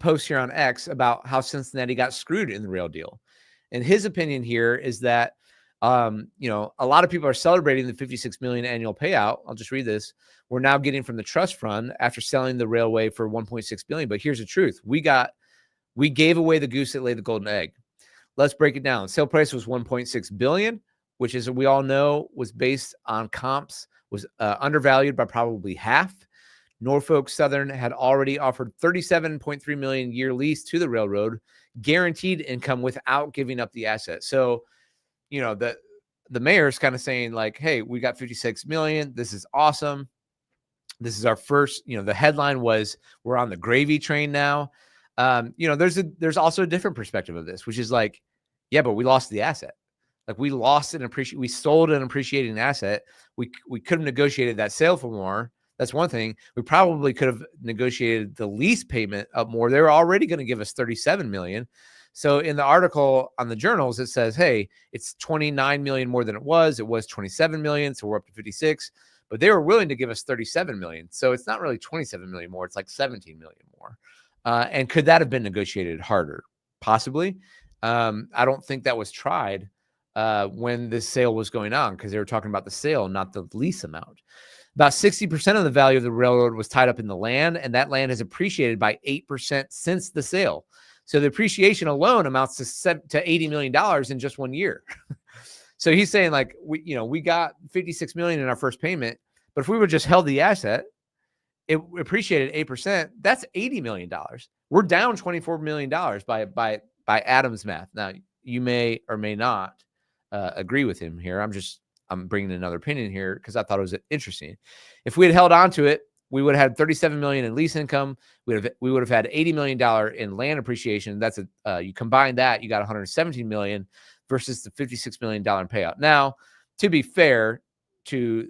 post here on X about how Cincinnati got screwed in the rail deal. And his opinion here is that, a lot of people are celebrating the $56 million annual payout. I'll just read this. We're now getting from the trust fund after selling the railway for $1.6 billion. But here's the truth. We gave away the goose that laid the golden egg. Let's break it down. Sale price was $1.6 billion, which, as we all know, was based on comps, was undervalued by probably half. Norfolk Southern had already offered $37.3 million year lease to the railroad, guaranteed income without giving up the asset. So, the mayor's kind of saying, like, hey, we got $56 million. This is awesome. This is our first, the headline was, we're on the gravy train now. There's also a different perspective of this, which is like, yeah, but we lost the asset. Like, we sold an appreciating asset. We could have negotiated that sale for more. That's one thing. We probably could have negotiated the lease payment up more. They were already going to give us $37 million. So in the article on the journals, it says, hey, it's $29 million more than it was. It was $27 million. So we're up to 56, but they were willing to give us $37 million. So it's not really $27 million more. It's like $17 million more. And could that have been negotiated harder? Possibly. I don't think that was tried when this sale was going on, because they were talking about the sale, not the lease amount. About 60% of the value of the railroad was tied up in the land, and that land has appreciated by 8% since the sale. So the appreciation alone amounts to $80 million in just 1 year. So he's saying, like, we got $56 million in our first payment, but if we would just held the asset, it appreciated 8%. That's $80 million. We're down $24 million by Adam's math. Now, you may or may not agree with him here. I'm bringing another opinion here because I thought it was interesting. If we had held on to it, we would have had $37 million in lease income. We would have had $80 million in land appreciation. That's you combine that, you got $117 million versus the $56 million payout. Now, to be fair to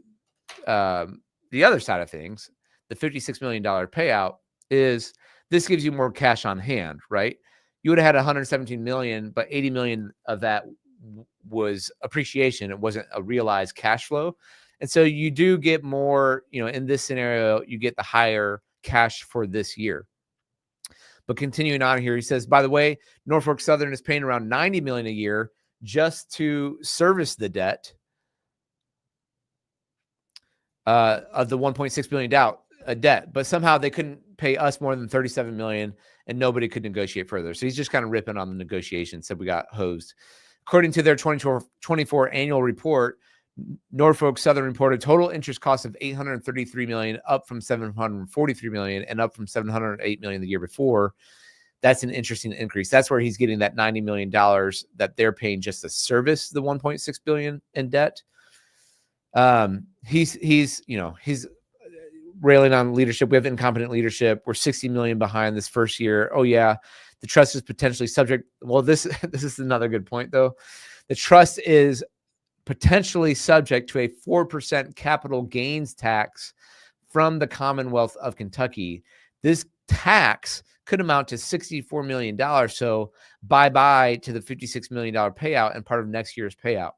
the other side of things, the $56 million payout is, this gives you more cash on hand, right? You would have had $117 million, but $80 million of that was appreciation. It wasn't a realized cash flow. And so you do get more, in this scenario, you get the higher cash for this year. But continuing on here, he says, by the way, Norfolk Southern is paying around $90 million a year just to service the debt of the $1.6 billion debt. But somehow they couldn't pay us more than $37 million, and nobody could negotiate further. So he's just kind of ripping on the negotiations, said we got hosed. According to their 2024 annual report, Norfolk Southern reported total interest costs of $833 million, up from $743 million, and up from $708 million the year before. That's an interesting increase. That's where he's getting that $90 million that they're paying just to service the $1.6 billion in debt. He's railing on leadership. We have incompetent leadership. We're $60 million behind this first year. Oh yeah, the trust is potentially subject. Well, this is another good point though. The trust is potentially subject to a 4% capital gains tax from the Commonwealth of Kentucky. This tax could amount to $64 million. So bye-bye to the $56 million payout and part of next year's payout.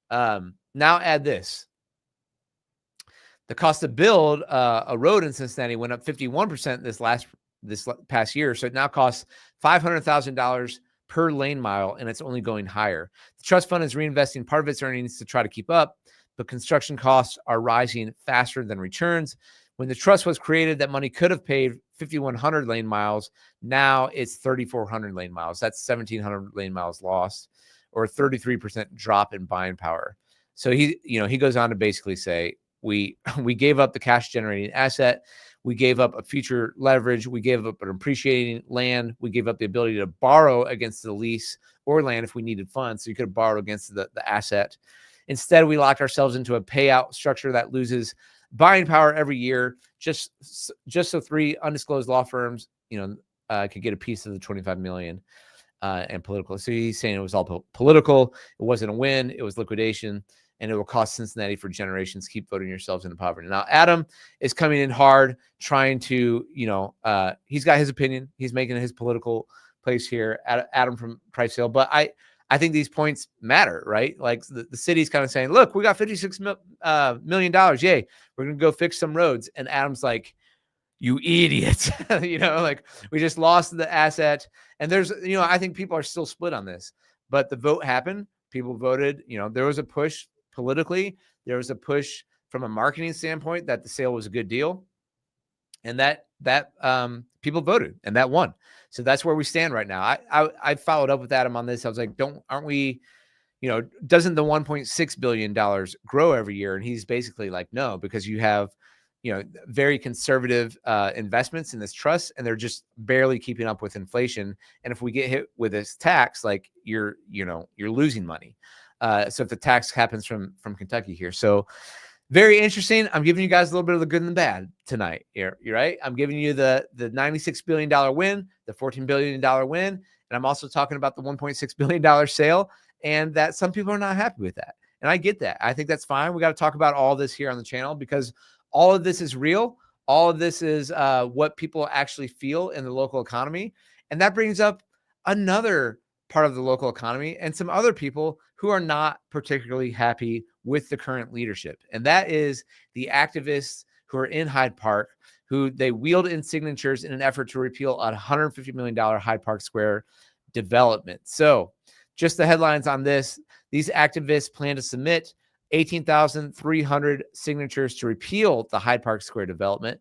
Now add this. The cost to build a road in Cincinnati went up 51% this past year. So it now costs $500,000 per lane mile, and it's only going higher. The trust fund is reinvesting part of its earnings to try to keep up, but construction costs are rising faster than returns. When the trust was created, that money could have paid 5,100 lane miles. Now it's 3,400 lane miles. That's 1,700 lane miles lost, or a 33% drop in buying power. So he goes on to basically say, we gave up the cash generating asset. We gave up a future leverage. We gave up an appreciating land. We gave up the ability to borrow against the lease or land if we needed funds. So you could have borrowed against the asset. Instead, we locked ourselves into a payout structure that loses buying power every year, just so 3 undisclosed law firms, could get a piece of the $25 million and political. So he's saying it was all political. It wasn't a win. It was liquidation. And it will cost Cincinnati for generations. Keep voting yourselves into poverty. Now, Adam is coming in hard, trying to, he's got his opinion. He's making his political place here. Adam from Price Hill. But I think these points matter, right? Like the city's kind of saying, look, we got $56 million. Yay. We're going to go fix some roads. And Adam's like, you idiots. Like we just lost the asset. And there's, I think people are still split on this. But the vote happened. People voted. There was a push. Politically, there was a push from a marketing standpoint that the sale was a good deal, and that people voted, and that won. So that's where we stand right now. I followed up with Adam on this. I was like, aren't we, doesn't the $1.6 billion grow every year? And he's basically like, no, because you have, very conservative investments in this trust, and they're just barely keeping up with inflation. And if we get hit with this tax, like you're losing money. So if the tax happens from Kentucky here. So very interesting. I'm giving you guys a little bit of the good and the bad tonight. You're right. I'm giving you the $96 billion win, the $14 billion win. And I'm also talking about the $1.6 billion sale, and that some people are not happy with that. And I get that. I think that's fine. We got to talk about all this here on the channel because all of this is real. All of this is what people actually feel in the local economy. And that brings up another part of the local economy and some other people who are not particularly happy with the current leadership. And that is the activists who are in Hyde Park, who they wheeled in signatures in an effort to repeal a $150 million Hyde Park Square development. So just the headlines on this: these activists plan to submit 18,300 signatures to repeal the Hyde Park Square development.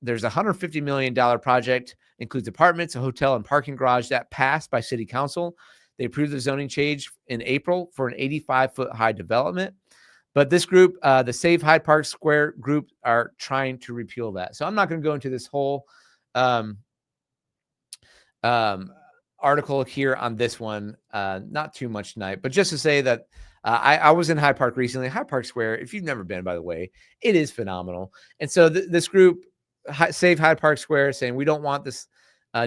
There's a $150 million project, includes apartments, a hotel, and parking garage that passed by city council. They approved the zoning change in April for an 85-foot high development. But this group, the Save Hyde Park Square group, are trying to repeal that. So I'm not going to go into this whole article here on this one, not too much tonight, but just to say that I was in Hyde Park recently. Hyde Park Square, if you've never been, by the way, it is phenomenal. And so this group, Save Hyde Park Square, saying we don't want this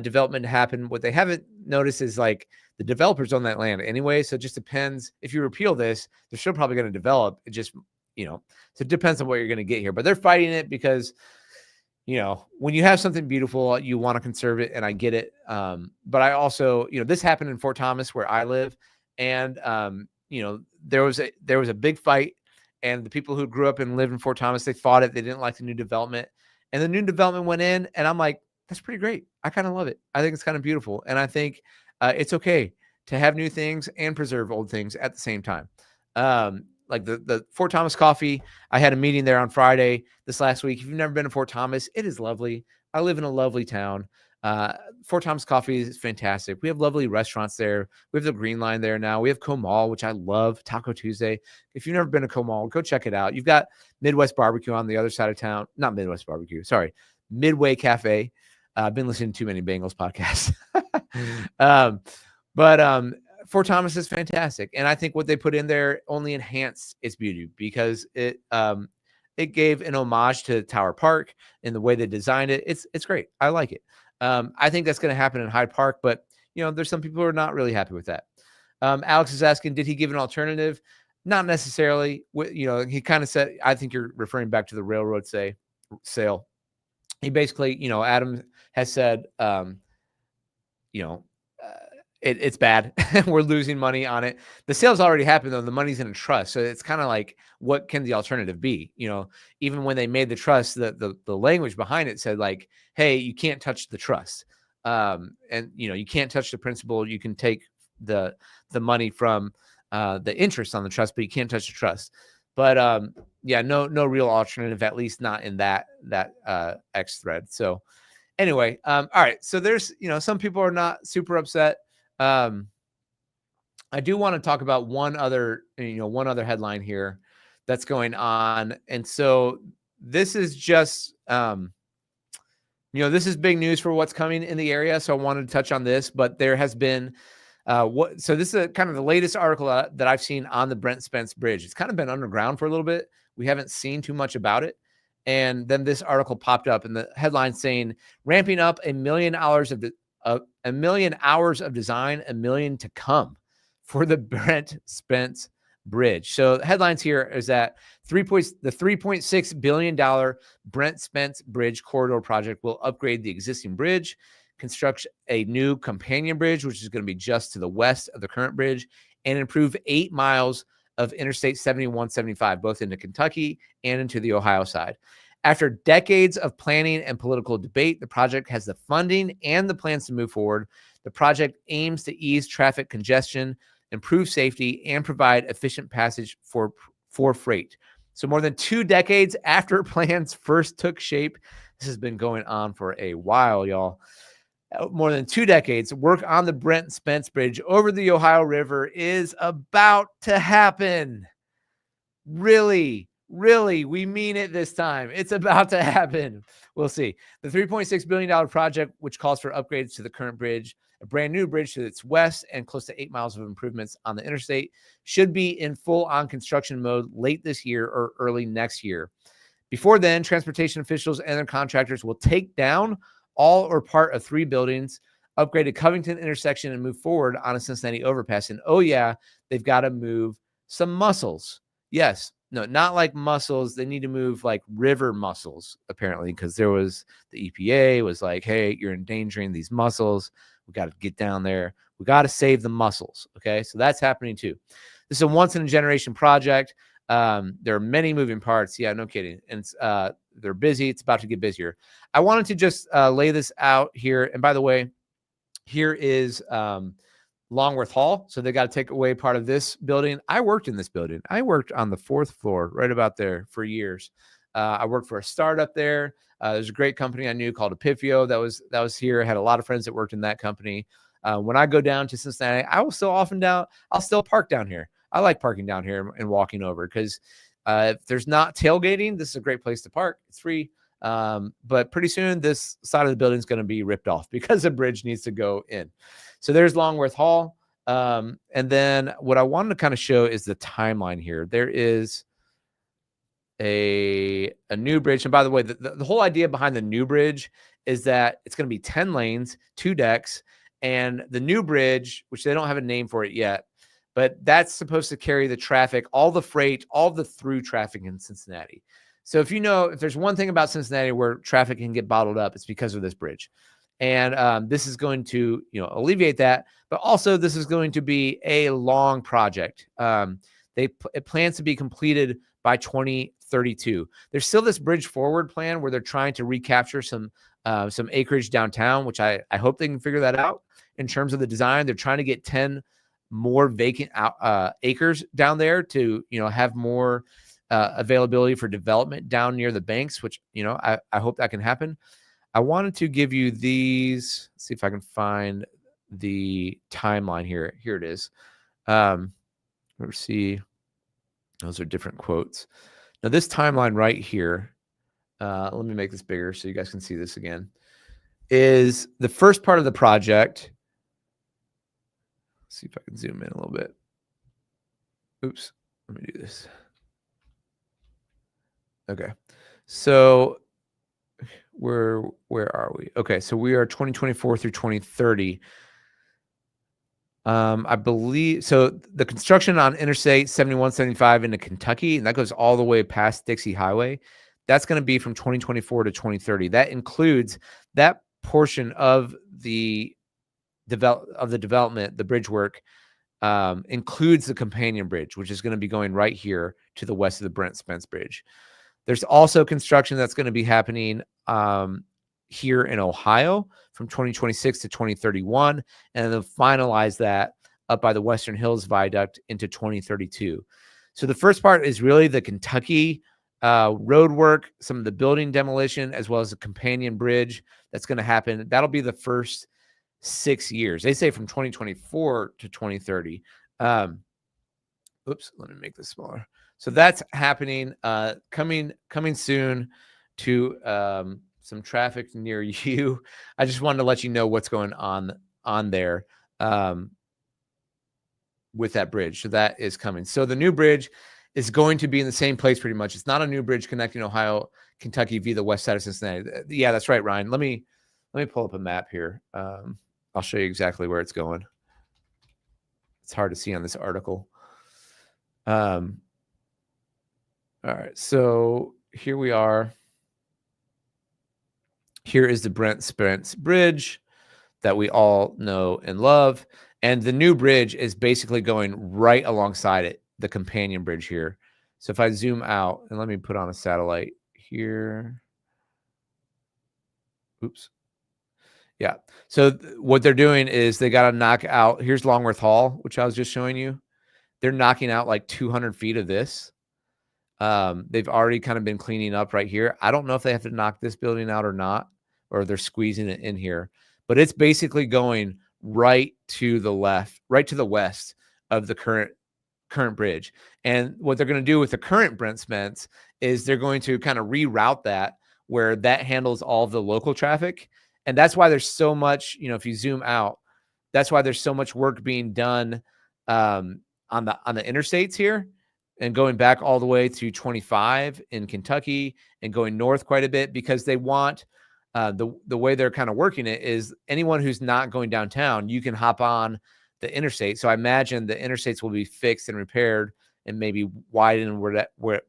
development to happen. What they haven't noticed is like the developers own that land anyway. So it just depends. If you repeal this, they're still probably going to develop. It just, so it depends on what you're going to get here. But they're fighting it because, when you have something beautiful, you want to conserve it. And I get it. But I also, this happened in Fort Thomas where I live. And, there was a big fight, and the people who grew up and lived in Fort Thomas, they fought it. They didn't like the new development, and the new development went in, and I'm like, that's pretty great. I kind of love it. I think it's kind of beautiful. And I think it's okay to have new things and preserve old things at the same time. Like the Fort Thomas coffee, I had a meeting there on Friday this last week. If you've never been to Fort Thomas, it is lovely. I live in a lovely town. Fort Thomas coffee is fantastic. We have lovely restaurants there. We have the Green Line there now. We have Comal, which I love. Taco Tuesday. If you've never been to Comal, go check it out. You've got Midwest Barbecue on the other side of town. Not Midwest Barbecue. Sorry. Midway Cafe. I've been listening to too many Bengals podcasts. But Fort Thomas is fantastic. And I think what they put in there only enhanced its beauty because it gave an homage to Tower Park in the way they designed it. It's great. I like it. I think that's going to happen in Hyde Park, but there's some people who are not really happy with that. Alex is asking, did he give an alternative? Not necessarily. He kind of said, I think you're referring back to the railroad sale. He basically, Adam has said, you know, it's bad. We're losing money on it. The sale's already happened, though. The money's in a trust. So it's kind of like, what can the alternative be? Even when they made the trust, the language behind it said like, hey, you can't touch the trust. And you can't touch the principal. You can take the money from the interest on the trust, but you can't touch the trust. But yeah, no real alternative, at least not in that X thread. So anyway, all right. So there's, some people are not super upset. I do want to talk about one other headline here that's going on. And so this is just, this is big news for what's coming in the area. So I wanted to touch on this, but there has been, so this is kind of the latest article that I've seen on the Brent Spence Bridge. It's kind of been underground for a little bit. We haven't seen too much about it. And then this article popped up, and the headline saying, ramping up 1 million hours of 1 million hours of design, 1 million to come for the Brent Spence Bridge. So the headlines here is that the $3.6 billion Brent Spence Bridge corridor project will upgrade the existing bridge, construct a new companion bridge, which is going to be just to the west of the current bridge, and improve 8 miles of Interstate 71-75, both into Kentucky and into the Ohio side. After decades of planning and political debate, the project has the funding and the plans to move forward. The project aims to ease traffic congestion, improve safety, and provide efficient passage for freight. So more than 2 decades after plans first took shape, this has been going on for a while, y'all. More than 2 decades, work on the Brent Spence Bridge over the Ohio River is about to happen. Really, we mean it this time. It's about to happen. We'll see. The $3.6 billion project, which calls for upgrades to the current bridge, a brand new bridge to its west, and close to 8 miles of improvements on the interstate, should be in full-on construction mode late this year or early next year. Before then, transportation officials and their contractors will take down all or part of 3 buildings, upgrade a Covington intersection, and move forward on a Cincinnati overpass. And oh yeah, they've got to move some mussels. Yes, no, not like mussels. They need to move like river mussels, apparently, because there was the EPA was like, hey, you're endangering these mussels. We got to get down there. We got to save the mussels. Okay, so that's happening too. This is a once-in-a-generation project. There are many moving parts. Yeah, no kidding. And they're busy. It's about to get busier. I wanted to just lay this out here. And by the way, here is Longworth Hall. So they got to take away part of this building. I worked in this building. I worked on the 4th floor, right about there, for years. I worked for a startup there. There's a great company I knew called Epifio that was here. I had a lot of friends that worked in that company. When I go down to Cincinnati, I will still I'll still park down here. I like parking down here and walking over because if there's not tailgating, this is a great place to park. It's free. But pretty soon this side of the building is going to be ripped off because the bridge needs to go in. So there's Longworth Hall. And then what I wanted to kind of show is the timeline here. There is a new bridge. And by the way, the whole idea behind the new bridge is that it's going to be 10 lanes, 2 decks, and the new bridge, which they don't have a name for it yet, but that's supposed to carry the traffic, all the freight, all the through traffic in Cincinnati. So if there's one thing about Cincinnati where traffic can get bottled up, it's because of this bridge. And this is going to, alleviate that, but also this is going to be a long project. It plans to be completed by 2032. There's still this bridge forward plan where they're trying to recapture some acreage downtown, which I hope they can figure that out in terms of the design. They're trying to get 10 more vacant acres down there to, have more availability for development down near the banks, which, I hope that can happen. I wanted to give you these. Let's see if I can find the timeline here. Here it is. Let's see. Those are different quotes. Now this timeline right here, let me make this bigger so you guys can see this again, is the first part of the project. Let's see if I can zoom in a little bit. Oops, let me do this. Okay, so where are we? Okay, so we are 2024 through 2030. I believe so. The construction on Interstate 71, 75 into Kentucky, and that goes all the way past Dixie Highway. That's going to be from 2024 to 2030. That includes that portion of the development, the bridge work, includes the companion bridge, which is going to be going right here to the west of the Brent Spence Bridge. There's also construction that's going to be happening here in Ohio from 2026 to 2031, and then finalize that up by the Western Hills Viaduct into 2032. So the first part is really the Kentucky road work, some of the building demolition, as well as the companion bridge that's going to happen. That'll be the first 6 years. They say from 2024 to 2030. Oops, let me make this smaller. So that's happening, coming soon to some traffic near you. I just wanted to let you know what's going on there with that bridge. So that is coming. So the new bridge is going to be in the same place pretty much. It's not a new bridge connecting Ohio, Kentucky via the west side of Cincinnati. Yeah, that's right, Ryan. Let me pull up a map here. I'll show you exactly where it's going. It's hard to see on this article. All right, so here we are. Here is the Brent Spence Bridge that we all know and love. And the new bridge is basically going right alongside it, the companion bridge here. So if I zoom out, and let me put on a satellite here. Oops. Yeah. So what they're doing is they got to knock out, here's Longworth Hall, which I was just showing you. They're knocking out like 200 feet of this. They've already kind of been cleaning up right here. I don't know if they have to knock this building out or not, or they're squeezing it in here, but it's basically going right to the left, right to the west of the current bridge. And what they're going to do with the current Brent Spence is they're going to kind of reroute that where that handles all the local traffic. And that's why there's so much, if you zoom out, that's why there's so much work being done on the interstates here, and going back all the way to 25 in Kentucky and going north quite a bit, because they want the way they're kind of working it is anyone who's not going downtown, you can hop on the interstate. So I imagine the interstates will be fixed and repaired and maybe widened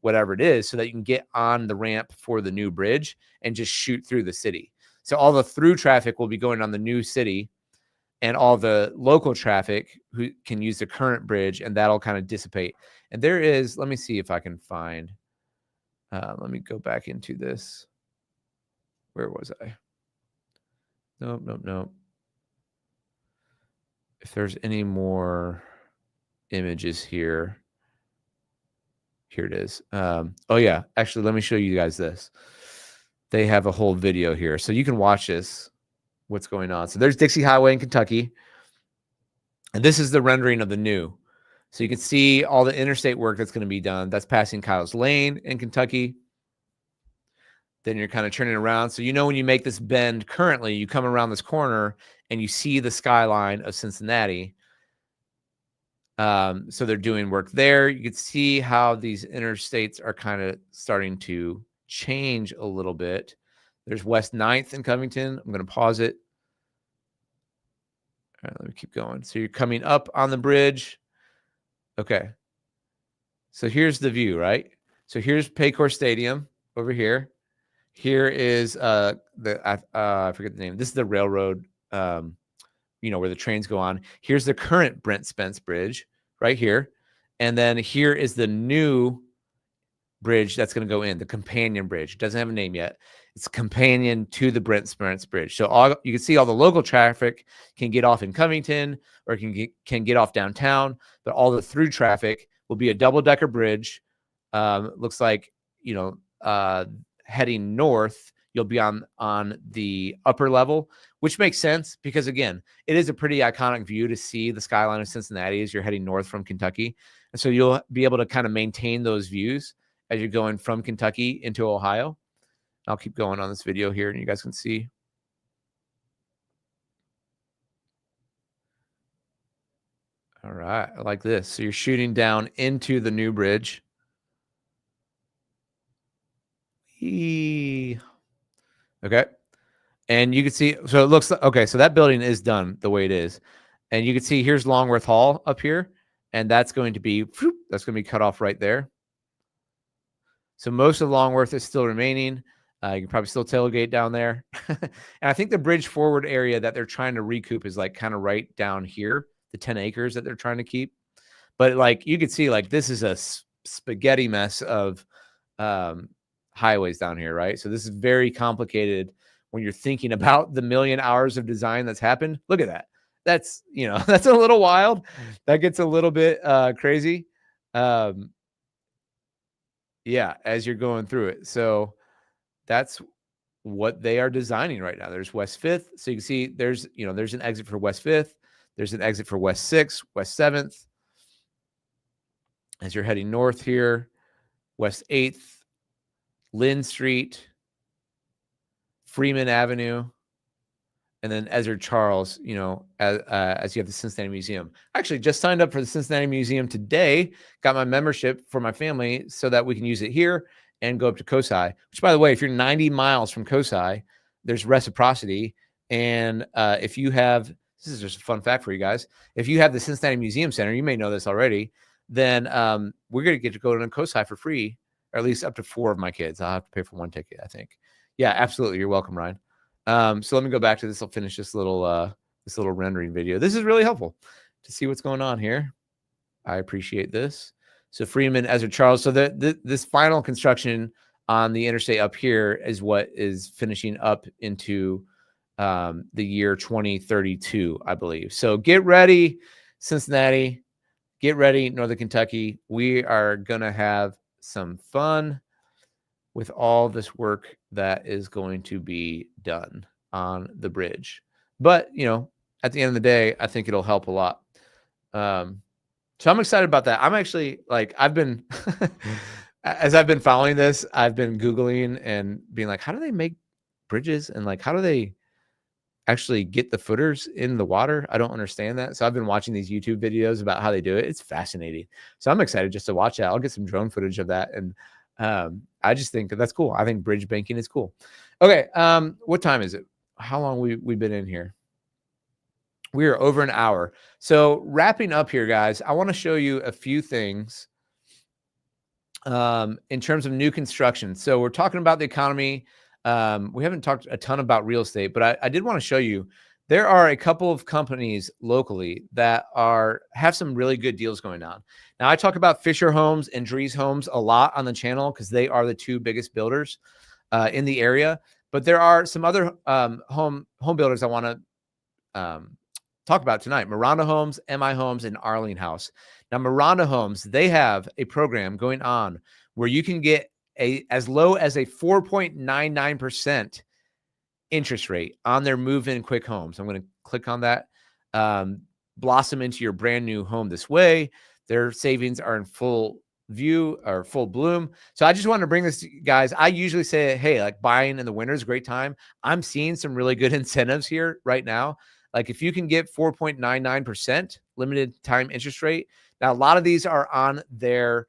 whatever it is, so that you can get on the ramp for the new bridge and just shoot through the city. So all the through traffic will be going on the new city, and all the local traffic who can use the current bridge, and that'll kind of dissipate. And there is, let me see if I can find, let me go back into this. Where was I? Nope. If there's any more images here, here it is. Oh yeah, actually, let me show you guys this. They have a whole video here, so you can watch this, what's going on. So there's Dixie Highway in Kentucky, and this is the rendering of the new. So you can see all the interstate work that's going to be done. That's passing Kyle's Lane in Kentucky. Then you're kind of turning around. So when you make this bend currently, you come around this corner and you see the skyline of Cincinnati. So they're doing work there. You can see how these interstates are kind of starting to change a little bit. There's West 9th in Covington. I'm going to pause it. All right, let me keep going. So you're coming up on the bridge. Okay. So here's the view, right? So here's Paycor Stadium over here. Here is I forget the name. This is the railroad, where the trains go on. Here's the current Brent Spence Bridge right here. And then here is the new bridge that's going to go in, the companion bridge. It doesn't have a name yet. It's a companion to the Brent Spence Bridge. So you can see all the local traffic can get off in Covington, or can get off downtown, but all the through traffic will be a double-decker bridge. Looks like, heading north, you'll be on the upper level, which makes sense because, again, it is a pretty iconic view to see the skyline of Cincinnati as you're heading north from Kentucky. And so you'll be able to kind of maintain those views as you're going from Kentucky into Ohio. I'll keep going on this video here, and you guys can see. All right, I like this. So you're shooting down into the new bridge. Okay. And you can see, so it looks, okay, so that building is done the way it is. And you can see here's Longworth Hall up here, and that's going to be cut off right there. So most of Longworth is still remaining. You can probably still tailgate down there. And I think the bridge forward area that they're trying to recoup is like kind of right down here, the 10 acres that they're trying to keep. But like you could see, like this is a spaghetti mess of highways down here, right? So this is very complicated when you're thinking about the million hours of design that's happened. Look at that. That's, you know, that's a little wild. That gets a little bit crazy. Yeah, as you're going through it. So that's what they are designing right now. There's West 5th. So you can see there's, you know, there's an exit for West 5th. There's an exit for West 6th, West 7th. As you're heading north here, West 8th, Lynn Street, Freeman Avenue, and then Ezra Charles, you know, as you have the Cincinnati Museum. I actually just signed up for the Cincinnati Museum today, got my membership for my family so that we can use it here and go up to Cosi, which, by the way, if you're 90 miles from Cosi, there's reciprocity. And if you have, this is just a fun fact for you guys, if you have the Cincinnati Museum Center, you may know this already, then we're going to get to go to Cosi for free, or at least up to 4 of my kids. I'll have to pay for 1 ticket, I think. Yeah, absolutely. You're welcome, Ryan. So let me go back to this. I'll finish this little rendering video. This is really helpful to see what's going on here. I appreciate this. So Freeman, Ezra Charles. So this final construction on the interstate up here is what is finishing up into the year 2032, I believe. So get ready, Cincinnati. Get ready, Northern Kentucky. We are going to have some fun with all this work that is going to be done on the bridge. But, you know, at the end of the day, I think it'll help a lot. So I'm excited about that. I'm actually like, I've been, as I've been following this, I've been Googling and being like, how do they make bridges? And like, how do they actually get the footers in the water? I don't understand that. So I've been watching these YouTube videos about how they do it. It's fascinating. So I'm excited just to watch that. I'll get some drone footage of that. And I just think that's cool. I think bridge banking is cool. Okay. What time is it? How long we've been in here? We are over an hour. So wrapping up here, guys, I want to show you a few things in terms of new construction. So we're talking about the economy. We haven't talked a ton about real estate, but I did want to show you, there are a couple of companies locally that have some really good deals going on. Now, I talk about Fisher Homes and Dries Homes a lot on the channel because they are the 2 biggest builders in the area. But there are some other home builders I want to talk about tonight. Maronda Homes, MI Homes, and Arlinghaus. Now, Maronda Homes, they have a program going on where you can get as low as a 4.99% interest rate on their move-in quick homes. I'm going to click on that. Blossom into your brand new home this way. Their savings are in full view or full bloom. So I just wanted to bring this to you guys. I usually say, hey, like buying in the winter is a great time. I'm seeing some really good incentives here right now. Like if you can get 4.99% limited time interest rate. Now, a lot of these are on their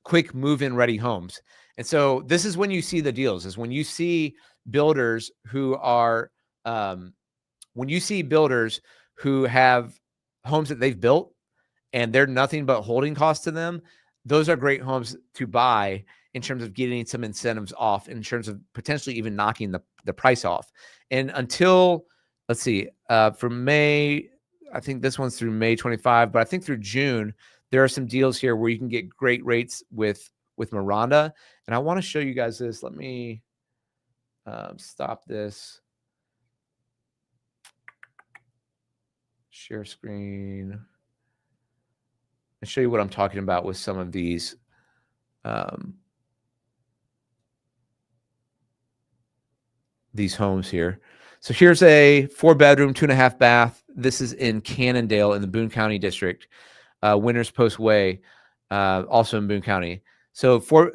quick move-in ready homes. And so this is when you see the deals, is when you see builders who are, when you see builders who have homes that they've built and they're nothing but holding costs to them. Those are great homes to buy in terms of getting some incentives off, in terms of potentially even knocking the price off. And until, let's see, from May, I think this one's through May 25, but I think through June, there are some deals here where you can get great rates with Maronda. And I want to show you guys this. Let me stop this. Share screen. And show you what I'm talking about with some of these. These homes here. So here's a 4-bedroom, 2.5 bath. This is in Cannondale in the Boone County district. Winters Post Way, also in Boone County. So four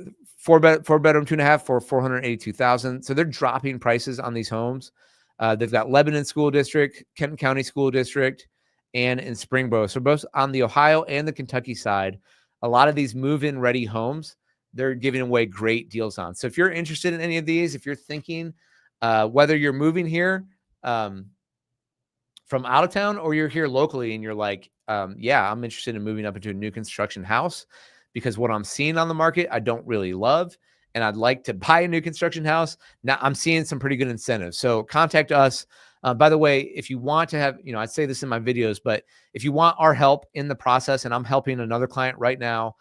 bedroom, 2.5 for $482,000. So they're dropping prices on these homes. They've got Lebanon School District, Kenton County School District, and in Springboro. So both on the Ohio and the Kentucky side, a lot of these move-in ready homes, they're giving away great deals on. So if you're interested in any of these, if you're thinking whether you're moving here for from out of town, or you're here locally and you're like, yeah, I'm interested in moving up into a new construction house because what I'm seeing on the market, I don't really love, and I'd like to buy a new construction house. Now I'm seeing some pretty good incentives. So contact us. By the way, if you want to have, I say this in my videos, but if you want our help in the process, and I'm helping another client right now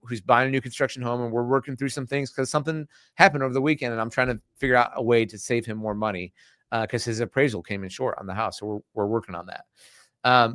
who's buying a new construction home, and we're working through some things because something happened over the weekend, and I'm trying to figure out a way to save him more money because his appraisal came in short on the house. So we're working on that.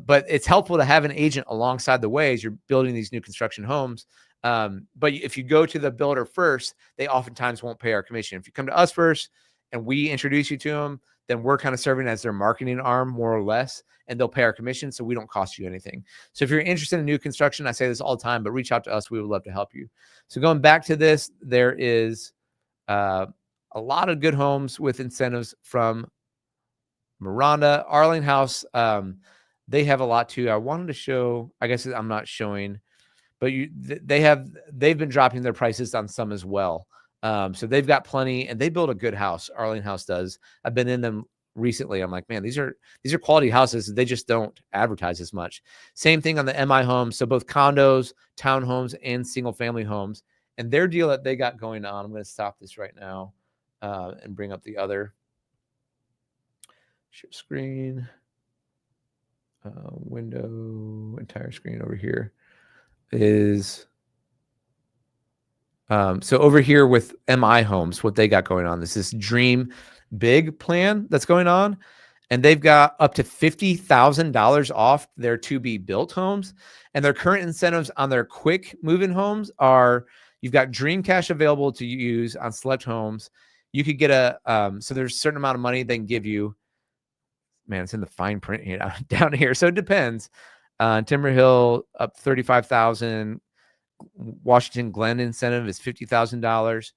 But it's helpful to have an agent alongside the way as you're building these new construction homes. But if you go to the builder first, they oftentimes won't pay our commission. If you come to us first and we introduce you to them, then we're kind of serving as their marketing arm, more or less, and they'll pay our commission, so we don't cost you anything. So if you're interested in new construction, I say this all the time, but reach out to us. We would love to help you. So going back to this, there is a lot of good homes with incentives from Maronda, Arlinghaus. They have a lot too. I wanted to show, I guess I'm not showing, but they've been dropping their prices on some as well. So they've got plenty, and they build a good house. Arlinghaus does. I've been in them recently. I'm like, man, these are quality houses. They just don't advertise as much. Same thing on the MI homes. So both condos, townhomes, and single family homes. And their deal that they got going on, I'm going to stop this right now and bring up the other share screen, window, entire screen over here is. So over here with MI Homes, what they got going on, this Dream Big plan that's going on, and they've got up to $50,000 off their to-be-built homes, and their current incentives on their quick move-in homes are, you've got Dream Cash available to use on select homes. You could get so there's a certain amount of money they can give you. Man, it's in the fine print here down here, so it depends. Timber Hill up 35,000. Washington Glen incentive is $50,000.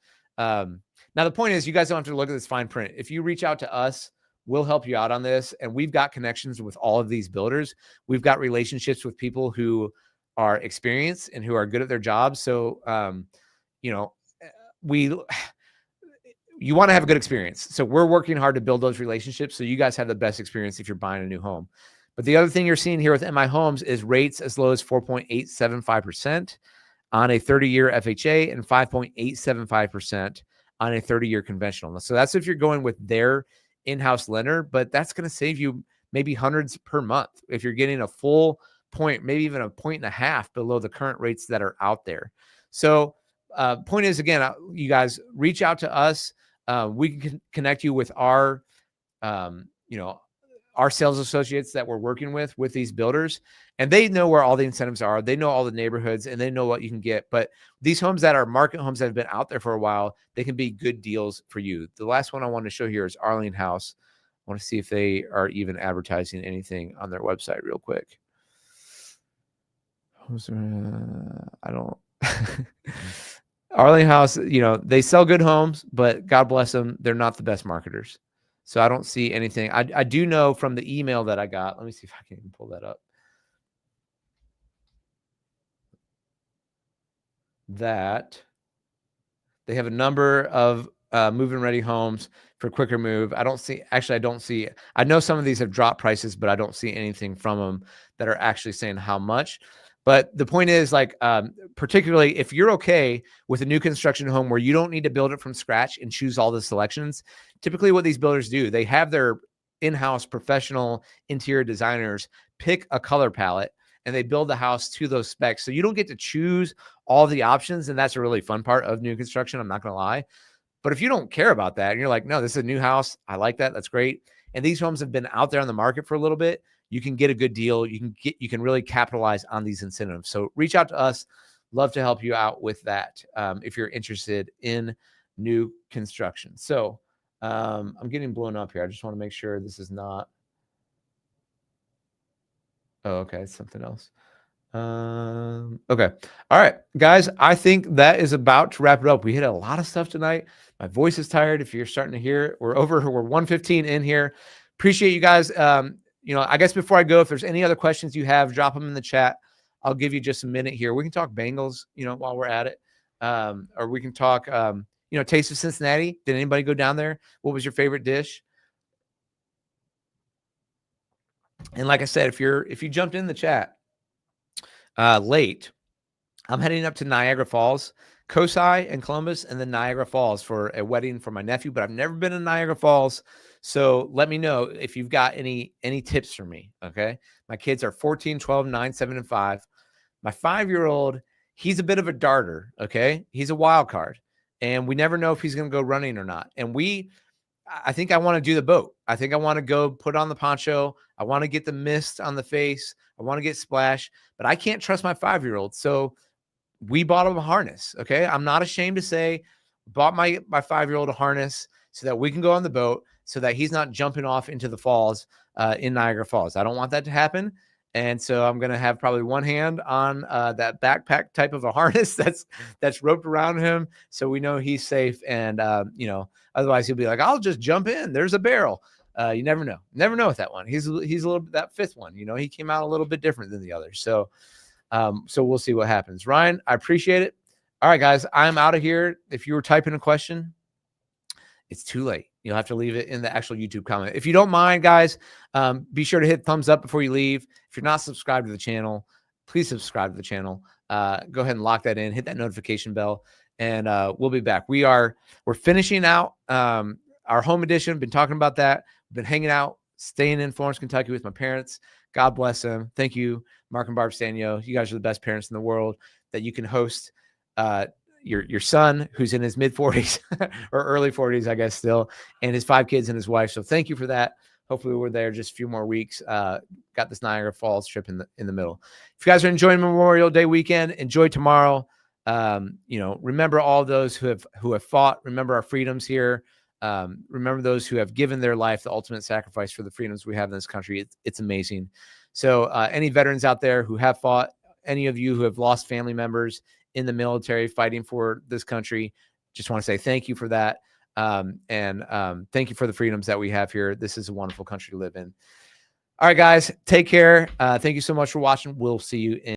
Now the point is, you guys don't have to look at this fine print. If you reach out to us, we'll help you out on this, and we've got connections with all of these builders. We've got relationships with people who are experienced and who are good at their jobs. So, you want to have a good experience. So we're working hard to build those relationships so you guys have the best experience if you're buying a new home. But the other thing you're seeing here with MI Homes is rates as low as 4.875%. on a 30-year FHA and 5.875% on a 30-year conventional. So that's if you're going with their in-house lender, but that's going to save you maybe hundreds per month if you're getting a full point, maybe even a point and a half below the current rates that are out there. So point is, again, you guys reach out to us. We can connect you with our, our sales associates that we're working with these builders, and they know where all the incentives are. They know all the neighborhoods, and they know what you can get. But these homes that are market homes that have been out there for a while, they can be good deals for you. The last one I want to show here is Arlinghaus. I want to see if they are even advertising anything on their website real quick. I don't. Arlinghaus, they sell good homes, but God bless them, they're not the best marketers. So I don't see anything. I do know from the email that I got. Let me see if I can even pull that up. That they have a number of move-in ready homes for quicker move. I don't see. I know some of these have dropped prices, but I don't see anything from them that are actually saying how much. But the point is, particularly if you're okay with a new construction home where you don't need to build it from scratch and choose all the selections, typically what these builders do, they have their in-house professional interior designers pick a color palette and they build the house to those specs. So you don't get to choose all the options, and that's a really fun part of new construction, I'm not going to lie. But if you don't care about that and you're like, no, this is a new house, I like that, that's great. And these homes have been out there on the market for a little bit, you can get a good deal. You can really capitalize on these incentives. So reach out to us. Love to help you out with that if you're interested in new construction. So I'm getting blown up here. I just want to make sure this is not. Oh, okay. It's something else. Okay. All right, guys, I think that is about to wrap it up. We hit a lot of stuff tonight. My voice is tired. If you're starting to hear it, we're 1:15 in here. Appreciate you guys. I guess before I go, if there's any other questions you have, drop them in the chat. I'll give you just a minute here. We can talk Bengals, while we're at it. Or we can talk, Taste of Cincinnati. Did anybody go down there? What was your favorite dish? And like I said, if you jumped in the chat late, I'm heading up to Niagara Falls, Cosi and Columbus, and then Niagara Falls for a wedding for my nephew. But I've never been to Niagara Falls, so let me know if you've got any tips for me. Okay, my kids are 14, 12, 9, 7, and 5. My 5-year-old, he's a bit of a darter. Okay, he's a wild card, and we never know if he's going to go running or not. And I think I want to do the boat. I think I want to go put on the poncho. I want to get the mist on the face. I want to get splash, but I can't trust my 5-year-old. So we bought him a harness. Okay. I'm not ashamed to say, bought my 5-year-old a harness so that we can go on the boat, so that he's not jumping off into the falls in Niagara Falls. I don't want that to happen. And so I'm going to have probably one hand on that backpack type of a harness that's roped around him, so we know he's safe. And, otherwise he'll be like, I'll just jump in. There's a barrel. You never know. Never know with that one. He's a little bit, that fifth one, he came out a little bit different than the others. So we'll see what happens. Ryan, I appreciate it. All right, guys, I'm out of here. If you were typing a question, it's too late. You'll have to leave it in the actual YouTube comment. If you don't mind, guys, be sure to hit thumbs up before you leave. If you're not subscribed to the channel, please subscribe to the channel. Go ahead and lock that in, hit that notification bell, and we'll be back. We're finishing out our home edition. Been talking about that. Been hanging out, staying in Florence, Kentucky with my parents. God bless them. Thank you, Mark and Barb Sztanyo. You guys are the best parents in the world, that you can host your son, who's in his mid 40s or early 40s, I guess, still, and his 5 kids and his wife. So thank you for that. Hopefully we're there just a few more weeks. Got this Niagara Falls trip in the middle. If you guys are enjoying Memorial Day weekend, enjoy tomorrow. Remember all those who have fought. Remember our freedoms here. Remember those who have given their life, the ultimate sacrifice for the freedoms we have in this country. It's amazing. So any veterans out there who have fought, any of you who have lost family members in the military fighting for this country, just want to say thank you for that. And thank you for the freedoms that we have here. This is a wonderful country to live in. All right, guys, take care. Thank you so much for watching. We'll see you in